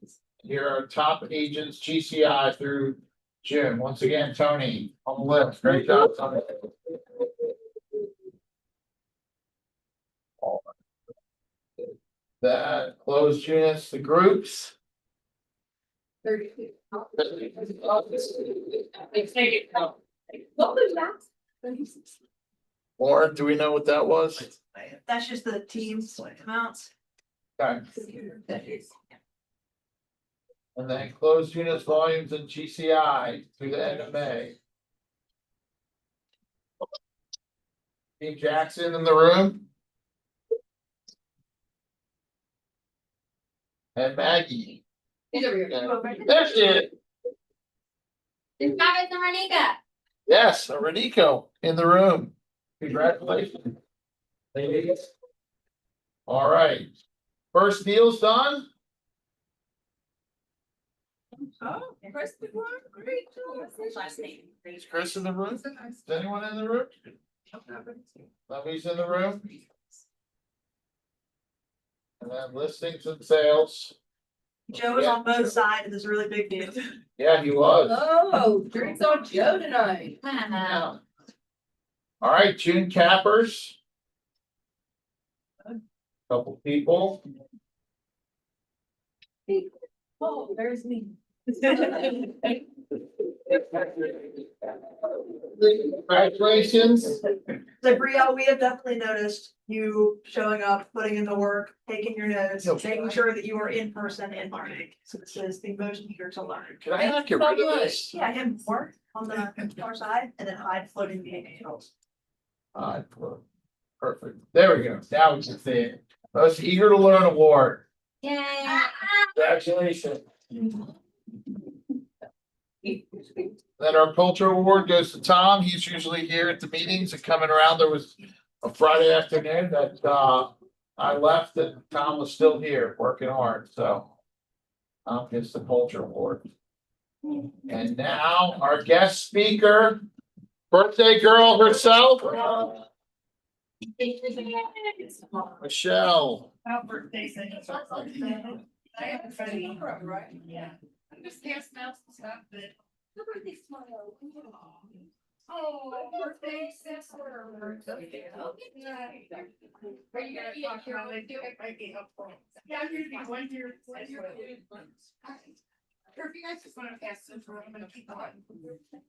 here are top agents, GCI through June. Once again, Tony on the list. Great job, Tony. That closed units, the groups. 32. What was that? Lauren, do we know what that was? That's just the team's amounts. Okay. And then closed units volumes and GCI through the end of May. Steve Jackson in the room. And Maggie. There she is. Yes, Renico in the room. Congratulations. Ladies. All right. First deal's done. Oh, Chris, great job. Last name. Is Chris in the room? Is anyone in the room? Nobody's in the room? And then listings and sales. Joe was on both sides of this really big deal. Yeah, he was. Oh, drinks on Joe tonight. All right, June cappers. Couple people. Oh, there's me. Congratulations. So Brielle, we have definitely noticed you showing up, putting in the work, taking your notes, making sure that you are in person and learning. So this is the most eager to learn. Can I not get rid of this? Yeah, him work on the far side and then hide floating the angels. Perfect. There we go. Now we can see it. Most eager to learn award. Yay. Congratulations. Then our culture award goes to Tom. He's usually here at the meetings and coming around. There was a Friday afternoon that I left and Tom was still here working hard, so. Gets the culture award. And now our guest speaker, birthday girl herself. Michelle. Yeah. I'm just casting out some stuff, but. Oh, birthday sister. Are you gonna talk about it? It might be helpful. Yeah, I'm gonna be 1 year. Or if you guys just wanna pass this around, I'm gonna keep going.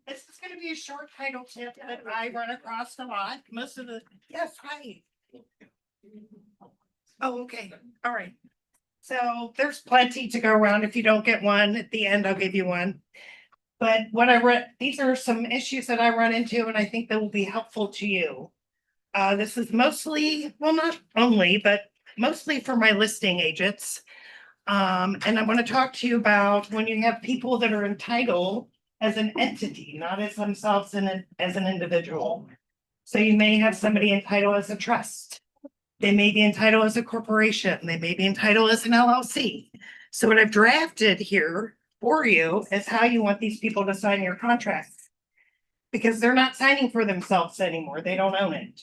This is gonna be a short title tip that I run across a lot. Most of the, yes, hi. Oh, okay, all right. So there's plenty to go around. If you don't get one at the end, I'll give you one. But what I read, these are some issues that I run into, and I think that will be helpful to you. This is mostly, well, not only, but mostly for my listing agents. And I want to talk to you about when you have people that are entitled as an entity, not as themselves as an individual. So you may have somebody entitled as a trust. They may be entitled as a corporation. They may be entitled as an LLC. So what I've drafted here for you is how you want these people to sign your contracts. Because they're not signing for themselves anymore. They don't own it.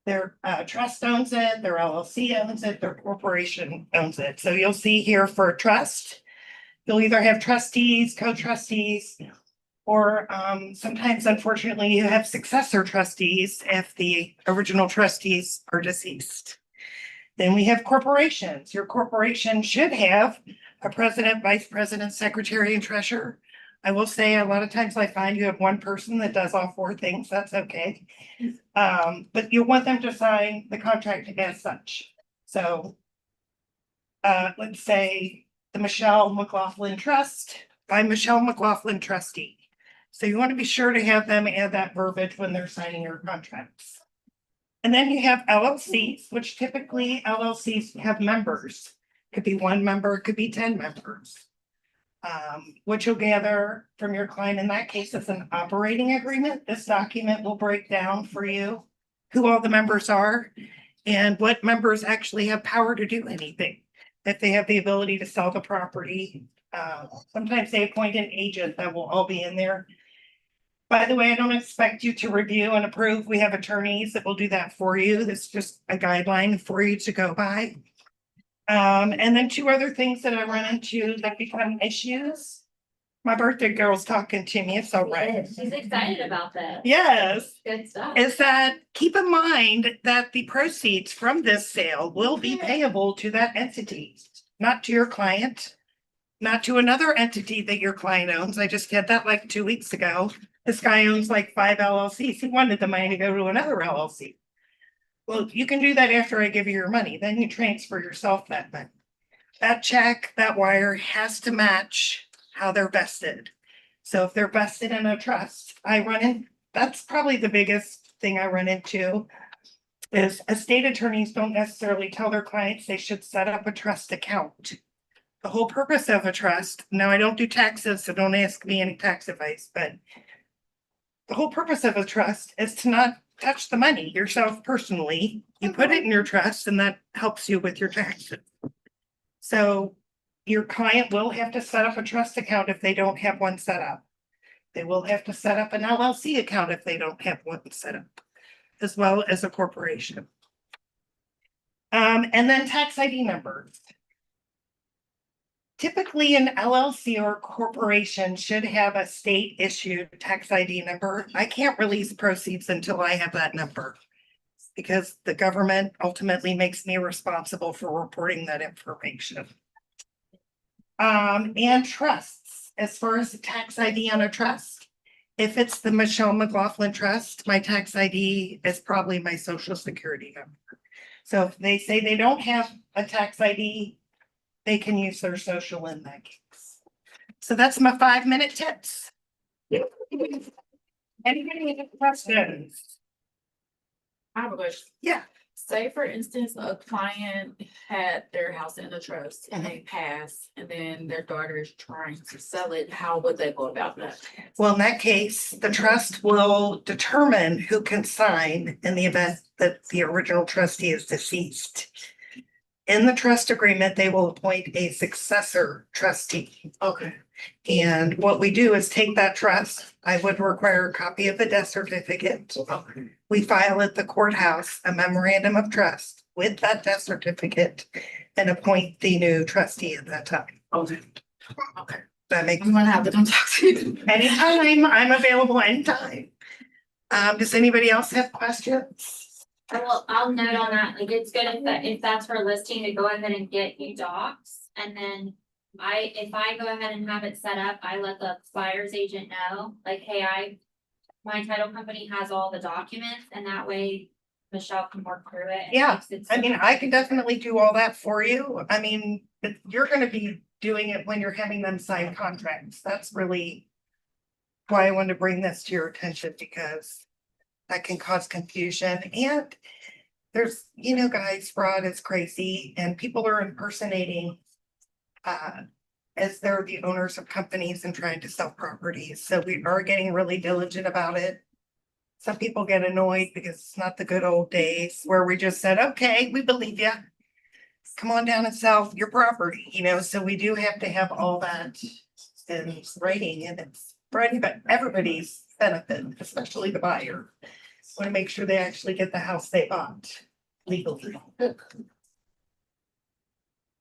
Their trust owns it, their LLC owns it, their corporation owns it. So you'll see here for a trust, you'll either have trustees, co-trustees, or sometimes unfortunately you have successor trustees if the original trustees are deceased. Then we have corporations. Your corporation should have a president, vice president, secretary, and treasurer. I will say a lot of times I find you have one person that does all four things. That's okay. But you want them to sign the contract as such. So let's say the Michelle McLaughlin Trust by Michelle McLaughlin Trustee. So you want to be sure to have them add that verbiage when they're signing your contracts. And then you have LLCs, which typically LLCs have members. Could be one member, it could be 10 members. What you'll gather from your client in that case is an operating agreement. This document will break down for you who all the members are and what members actually have power to do anything. If they have the ability to sell the property. Sometimes they appoint an agent that will all be in there. By the way, I don't expect you to review and approve. We have attorneys that will do that for you. This is just a guideline for you to go by. And then two other things that I run into that become issues. My birthday girl's talking to me. It's all right. She's excited about that. Yes. Good stuff. Is that keep in mind that the proceeds from this sale will be payable to that entity, not to your client, not to another entity that your client owns. I just had that like 2 weeks ago. This guy owns like 5 LLCs. He wanted the money to go to another LLC. Well, you can do that after I give you your money. Then you transfer yourself that money. That check, that wire has to match how they're vested. So if they're vested in a trust, that's probably the biggest thing I run into is estate attorneys don't necessarily tell their clients they should set up a trust account. The whole purpose of a trust, now I don't do taxes, so don't ask me any tax advice, but the whole purpose of a trust is to not touch the money yourself personally. You put it in your trust and that helps you with your taxes. So your client will have to set up a trust account if they don't have one set up. They will have to set up an LLC account if they don't have one set up, as well as a corporation. And then tax ID numbers. Typically, an LLC or corporation should have a state issued tax ID number. I can't release proceeds until I have that number because the government ultimately makes me responsible for reporting that information. And trusts, as far as the tax ID on a trust, if it's the Michelle McLaughlin Trust, my tax ID is probably my social security number. So if they say they don't have a tax ID, they can use their social in that case. So that's my 5-minute tips. Anybody have questions? I have a question. Yeah. Say for instance, a client had their house in a trust and they pass and then their daughter is trying to sell it. How would they go about that? Well, in that case, the trust will determine who can sign in the event that the original trustee is deceased. In the trust agreement, they will appoint a successor trustee. Okay. And what we do is take that trust, I would require a copy of the death certificate. We file at the courthouse a memorandum of trust with that death certificate and appoint the new trustee at that time. Okay. Okay. That makes, I'm gonna have to come talk to you. anytime, I'm available anytime. Does anybody else have questions? I'll note on that, like, it's good if that's her listing to go ahead and get you docs, and then if I go ahead and have it set up, I let the buyer's agent know, like, hey, my title company has all the documents, and that way Michelle can work through it. and Yeah, fix it I mean, so- I can definitely do all that for you. I mean, you're gonna be doing it when you're having them sign contracts. That's really why I wanted to bring this to your attention, because that can cause confusion. And there's, guys, fraud is crazy and people are impersonating as they're the owners of companies and trying to sell properties. So we are getting really diligent about it. Some people get annoyed because it's not the good old days where we just said, okay, we believe you. Come on down and sell your property, so we do have to have all that in writing, and it's for everybody's benefit, especially the buyer. Want to make sure they actually get the house they bought legally.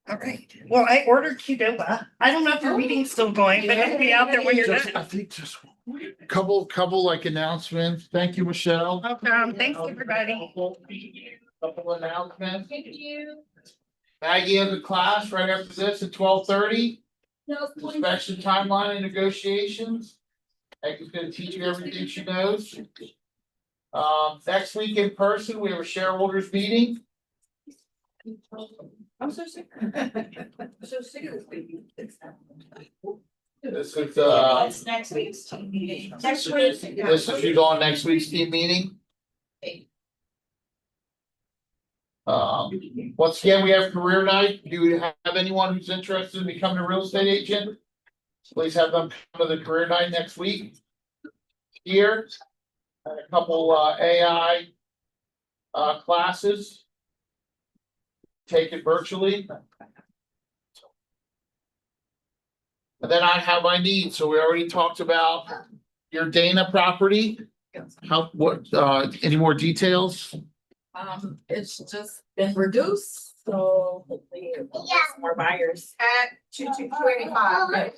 All right, well, I ordered Qdoba. I don't know if your meeting's still going, but it'll be out there when you're Just, done. I think just couple like announcements. Thank you, Michelle. Thanks, everybody. Couple announcements. Thank you. Maggie has a class right after this at 12:30. No, Inspection timeline and negotiations. Maggie's gonna teach you everything she knows. Next week in person, we have a shareholders meeting. I'm so sick. I'm so sick of this baby. This is It's next week's team meeting. Next week. this is who's on next week's team meeting. Once again, we have career night. Do you have anyone who's interested in becoming a real estate agent? Please have them come to the career night next week. Here, and a couple AI classes. Take it virtually. And then I have my needs. So we already talked about your Dana property. Any more details? It's just been reduced, so hopefully it will get some more buyers. At 2225.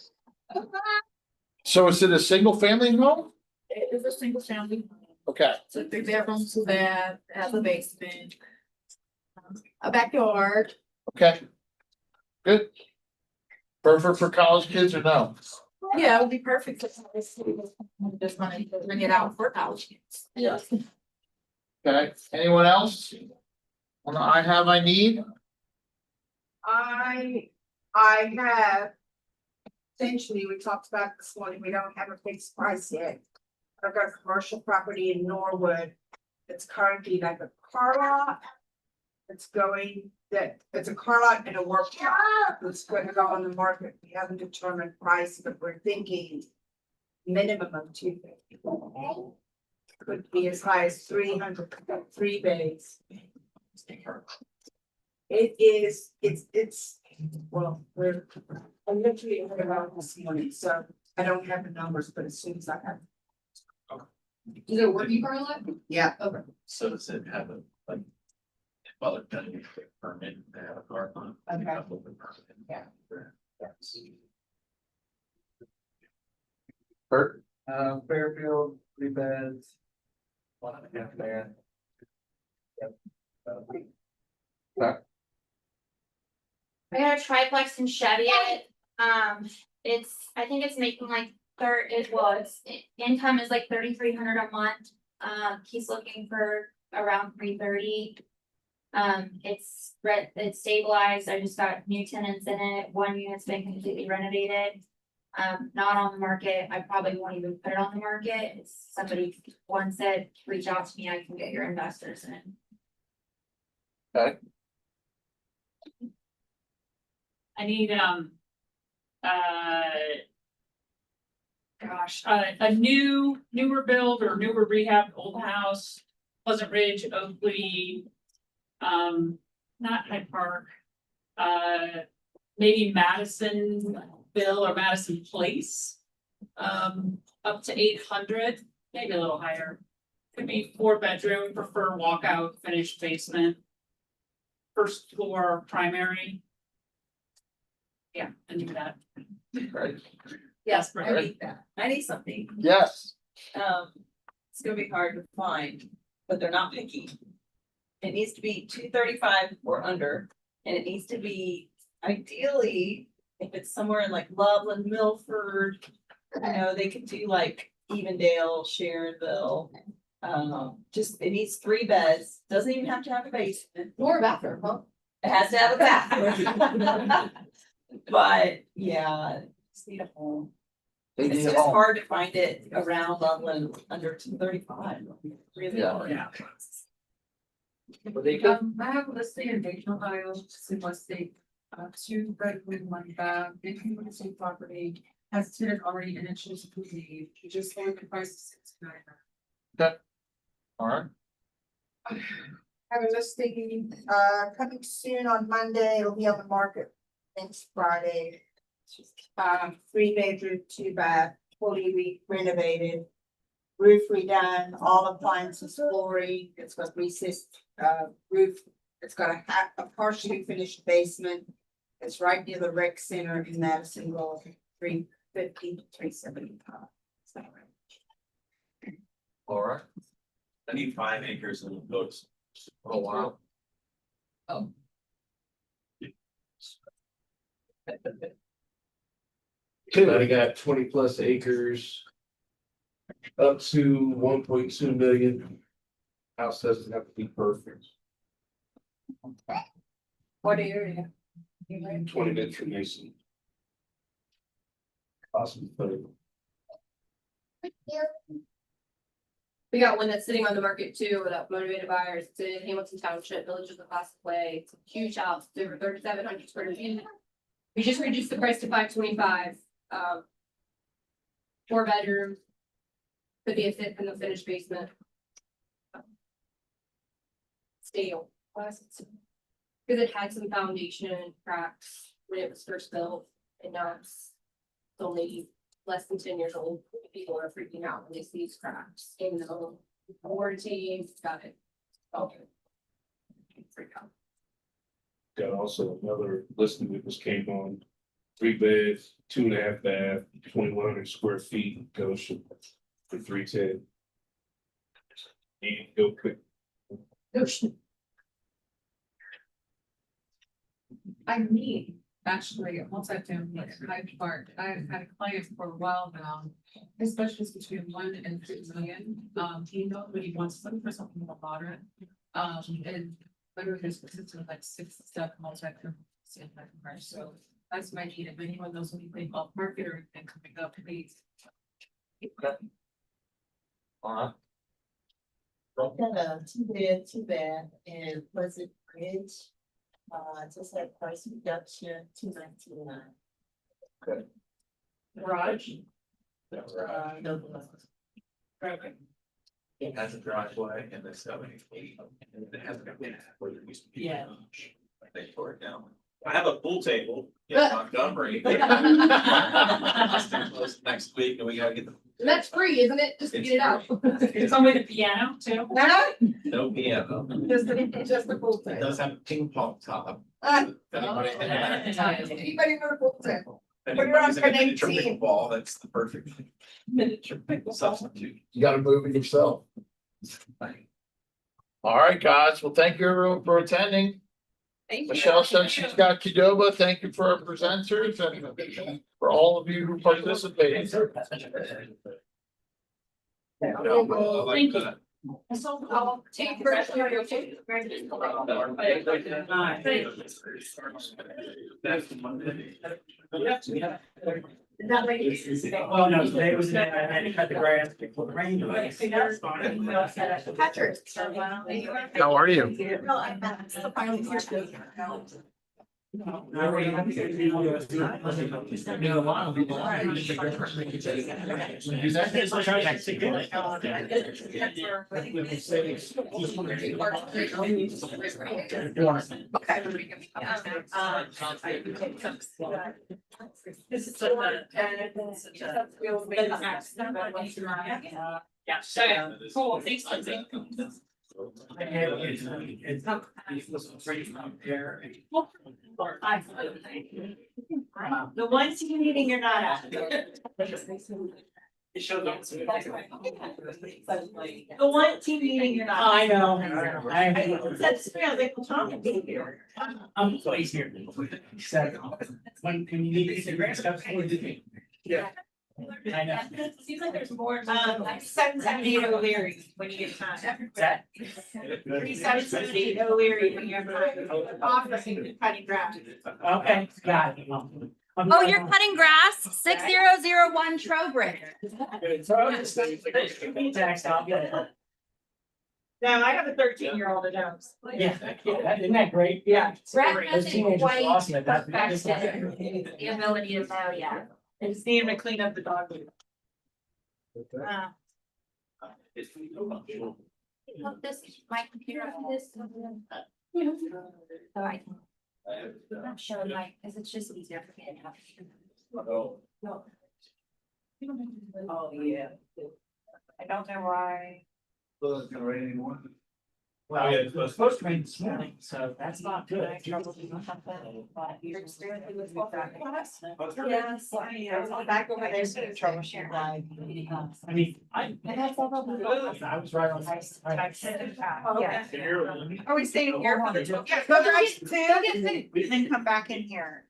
So is it a single family home? It is a single family, Okay, so 3 bedrooms, 2 bath, has a basement. A backyard. okay. Good. Perfect for college kids or no? Yeah, it would be perfect. Just wanted to bring it out for college kids. Yeah. Okay, anyone else? Well, I need. I have, essentially, we talked about this morning, we don't have a fixed price yet. I've got a commercial property in Norwood. It's currently like a car lot. It's a car lot and a workshop. It's going to go on the market. We haven't determined price, but we're thinking minimum of 250. Could be as high as 300, 3 bays. I literally heard about it this morning, so I don't have the numbers, but as soon as I have. Is it a working car lot? Yeah. Okay. So does it have well, it doesn't have a permit, they have a car on. Yeah. Bert? Fairfield, 3 beds. 1.5 bath. I got a triplex in Cheviot. I think it's making like income is like $3,300 a month. He's looking for around 330. It's stabilized. I just got new tenants in it. 1 unit's been completely renovated. Not on the market. I probably won't even put it on the market. It's somebody once said, reach out to me, I can get your investors in. Okay. I need, a newer build or newer rehab old house, Pleasant Ridge, Oakley. Not Hyde Park, Maybe Madisonville or Madison Place. Up to 800, maybe a little higher. Could be 4-bedroom, prefer walkout, finished basement. First floor primary. Yeah, and do that. Right. Yes, I Right. need that. I need something. Yes. It's gonna be hard to find, but they're not picky. It needs to be 235 or under, and it needs to be ideally, if it's somewhere in like Loveland, Milford. They could do like Evendale, Sharonville. Just, it needs 3 beds, doesn't even have to have a basement. Or a bathroom, huh? It has to have a bathroom. But, yeah, just need a home. They It's need a just home. hard to find it around Loveland under 235. Really Yeah. hard. Yeah. I have a listing in Dayton, Ohio, in West State, 2-bedroom, 1 bath, in real estate property. Has tenant already in it, she's approved, we just lowered the price to $69. All right. Have a listing, coming soon on Monday, it'll be on the market next Friday. 3-bedroom, 2-bath, fully renovated. Roof redone, all appliances, flooring, it's got recessed, roof, it's got a partially finished basement. It's right near the rec center in Madisonville, 350 to 375. Is that right? All right. I need 5 acres and goats. Oh, wow. I got 20+ acres. Up to 1.2 million. House doesn't have to be perfect. What area? 20 minutes from Mason. Possibly 30. We got one that's sitting on the market too, without motivated buyers, it's in Hamilton Township, Village of the Classic Way, it's a huge house, it's over 3,700 square feet. We just reduced the price to $525, 4-bedroom. Could be a fit in the finished basement. Steel. Because it had some foundation cracks when it was first built, and now it's only less than 10 years old. People are freaking out when they see these cracks in the warranty, got it. Okay. Freak out. Got also another listing that just came on. 3 beds, 2.5 bath, 2,100 square feet, goes for 310. And go quick. I need actually a multi-family in Hyde Park. I've had a client for a while now. His budget is between 1 and 3 million. He knows what he wants, looking for something more moderate. And literally there's consistent like 6 to 7 multi-family in Hyde Park. So that's my need. If anyone knows anything about market or anything coming up, please. All right. Got a 2-bed, 2-bath, and Pleasant Ridge. Just had price reduction, $299. Good. Garage. No. Okay. It has a driveway and there's 70 feet. And it has a where there used to be. Yeah. They tore it down. I have a pool table in Montgomery. Close next week and we gotta get the. That's free, isn't it? Just to get it out. It's on with the piano too. No piano. Just the full It thing. does have a ping pong top. Anybody with a full table. If Put it on anybody's in a for miniature 19. pickleball, that's the perfect Miniature pickleball. substitute. You gotta move it yourself. All right, guys. Well, thank you everyone for attending. Thank you. Michelle said she's got Qdoba. Thank you for our presenters and for all of you who participated. Thank you. So I'll take first. That way. Well, no, today was the day I had to cut the grass before the rain. Patrick. How are you? This is yeah, cool, thanks, Lindsay. It's not. The ones you meeting you're not at. It shows up. The one team meeting you're not. I know. That's me, I was like, well, Tom can be here. I'm pleased here. So, when you need to grant stuff, what do you think? Yeah. I know. Seems like there's more. 778 O'Leary when you get time. That. 3778 O'Leary when you have time. Office cutting grass. Okay, got it. Oh, you're cutting grass, 6001 Trowbridge. Tax, I'll get it. Now, I have a 13-year-old that knows. Yeah, isn't that great? Yeah. Brett Those hasn't teenagers are quite awesome at that. perfected the ability to mow yet. I just need him to clean up the dog food. Look, this, my computer, this. So I can. Not show my, because it's just easier for me to have. Oh, yeah. I don't know why. Well, it's gonna rain anymore. Well, it was supposed to rain this morning, so that's not good. Yes, back over there, so troubleshoot. I mean, I was right on. Yeah. Are we staying here? Go Go get- drive go get food. to, then come back in here.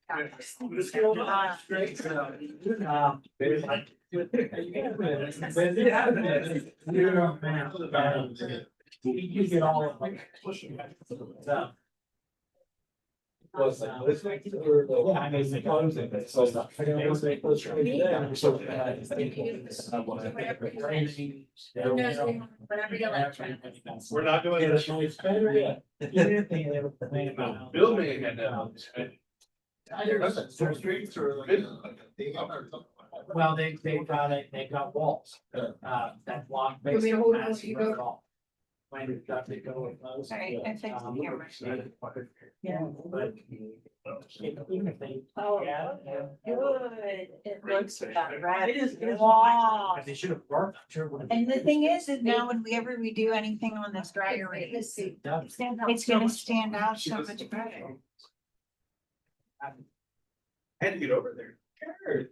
You get all of like. Yeah, I mean, suppose it, but so. Whatever you like. We're not doing this. Bill may have done. Streets or like. Well, they've got walls, that block. Give me a hold on, you go. All. When it's got to go with those. Sorry, I fixed the camera. Yeah, but. Even if they. Oh, Yeah. good. It looks right. It is Wow. They should have worked, I'm sure. would have- And the thing is now whenever we do anything on this dryer rate, it's gonna stand out so much better. Had to get over there. Sure.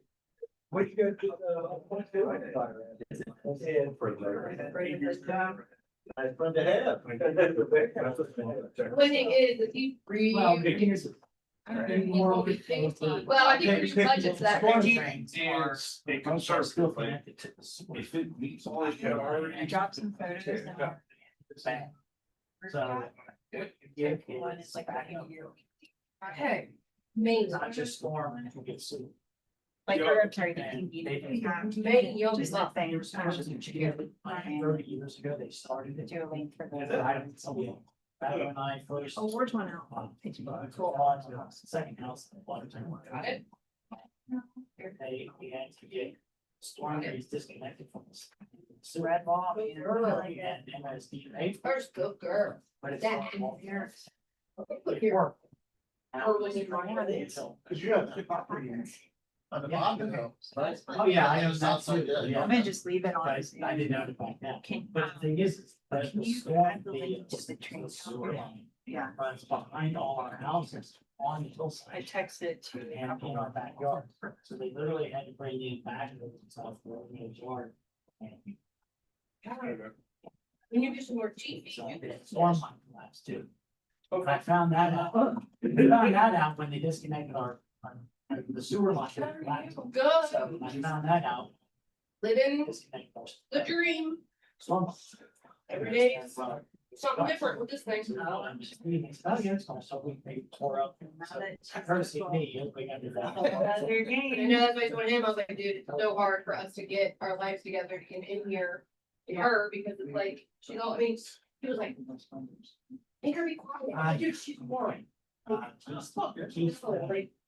What you gonna do? What's doing? Nice fun to have. One thing is, if you breathe. Well, the thing is. Well, I think your budget's that. It comes start still connected to the sewer. If it meets all. I dropped some photos. So. One is like back in a year. Okay. Main. Not just storm and it'll get sued. Like, I'm sorry, Main, you'll just be let laughing. things. 30 years ago, they started it. Do a link for And the. I don't, so, back when I first. Oh, where's one out? Second house. Got it. They had to get storm drains disconnected from this. Red ball. And MSD. First, go girl. But it's. That all- and yours. It worked. Or when you run out of it. Cause you have the property on the bottom though. Oh, yeah, I know that too. Yeah. I'm gonna just leave it on. I didn't know about that. Can- But the thing is, that Can the you storm, add the link to the train sewer line Yeah, runs behind all our houses on the I hillside texted to. and in our backyard. So they literally had to bring in back to South Florida yard. And When you do some more cheap. so the storm line collapsed too. And I found that out, found that out when they disconnected our the sewer line. Good. So I found that out. Living Disconnected our the dream. storm line. Every day. Something different with this thing. Oh, yeah, it's gonna, so they tore up. So, courtesy of me, we got to do that. I know that's why I told him, I was like, dude, it's so hard for us to get our lives together to get in here. To her, because it's like, she's all, I mean, he was like, make her be quiet. Dude, she's boring.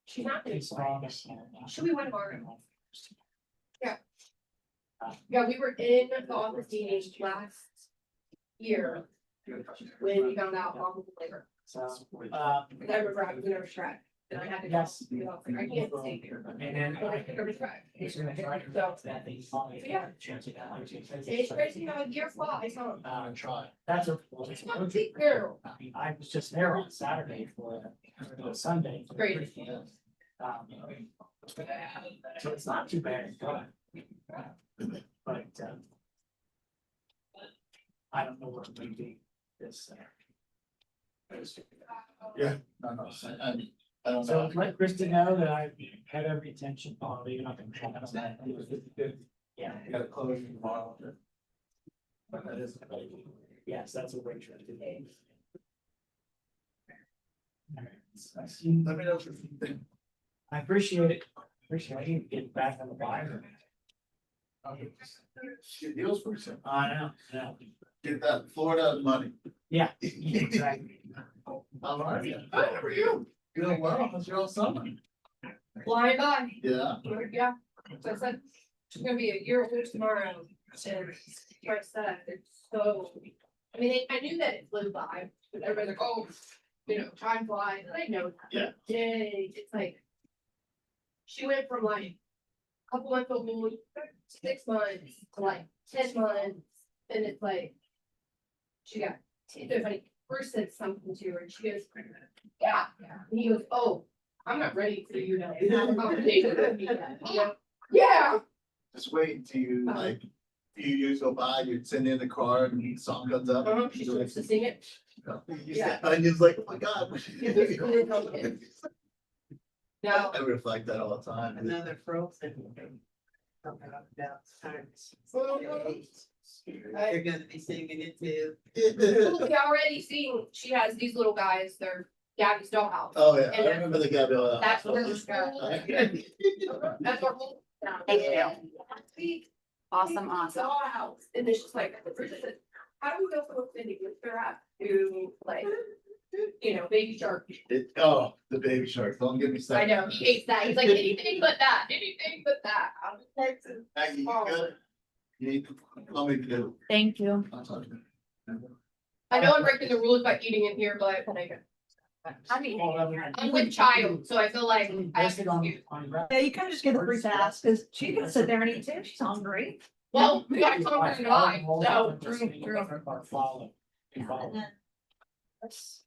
She's not gonna explain. She'll be one tomorrow. Yeah. Yeah, we were in the office meeting last year when we found out all of the labor. So, Cause I remember I was in a track and I had to. Yes. I was like, I can't stay here. And then. I was like, track. He's gonna try to. So, That thing falling. yeah. It's crazy how a year flies, huh? Try. That's a. It's not a big girl. I was just there on Saturday for Sunday. Great. So it's not too bad. But, I don't know what we do this. Yeah, no, I don't So know. let Krista know that I had every intention on leaving up in. Yeah. You gotta close tomorrow. But that is. Yes, that's a great trip. Let me know if you think. I appreciate it. Appreciate you getting back on the buyer. Get deals for yourself. I know, yeah. Get that Florida money. Yeah, exactly. How are you? How are you? Doing well, how's your summer? Flying by. Yeah. Yeah, so I said, she's gonna be a year old tomorrow, and like I said, it's so, I mean, I knew that it flew by, but everybody's like, oh, you know, time flies, and I know. that. Yeah. Yay, it's like. She went from like, a couple months old, 6 months, to like 10 months, and it's like. She got, it's funny, Bruce said something to her, and she goes, yeah, and he goes, oh, I'm not ready for you to have a conversation with me yet. I'm like, yeah. Just wait until you like, few years go by, you send in the card and the song comes up. She starts to sing it. Yeah. And you're like, oh my God. No. I reflect that all the time. Another frozen. You're gonna be singing it too. We already seen, she has these little guys, they're Gabby's dollhouse. Oh, yeah, I And remember the Gabrielle. that's where this guy. That's our whole. Thank you. Awesome, awesome. Dollhouse, and it's just like, how do we go from Cindy with her at to like, you know, Baby Shark? Oh, the baby shark, don't get me I started. know, he hates that, he's like, anything but that, anything but that. I'm just like, Maggie, you good? You need to, let me do. Thank you. I know I'm breaking the rules by eating in here, but like, I'm with child, so I feel like I have to excuse. Yeah, you kind of just get a free pass, cause she can sit there and eat too, she's hungry. Well, we got something to buy, so. Follow. And then let's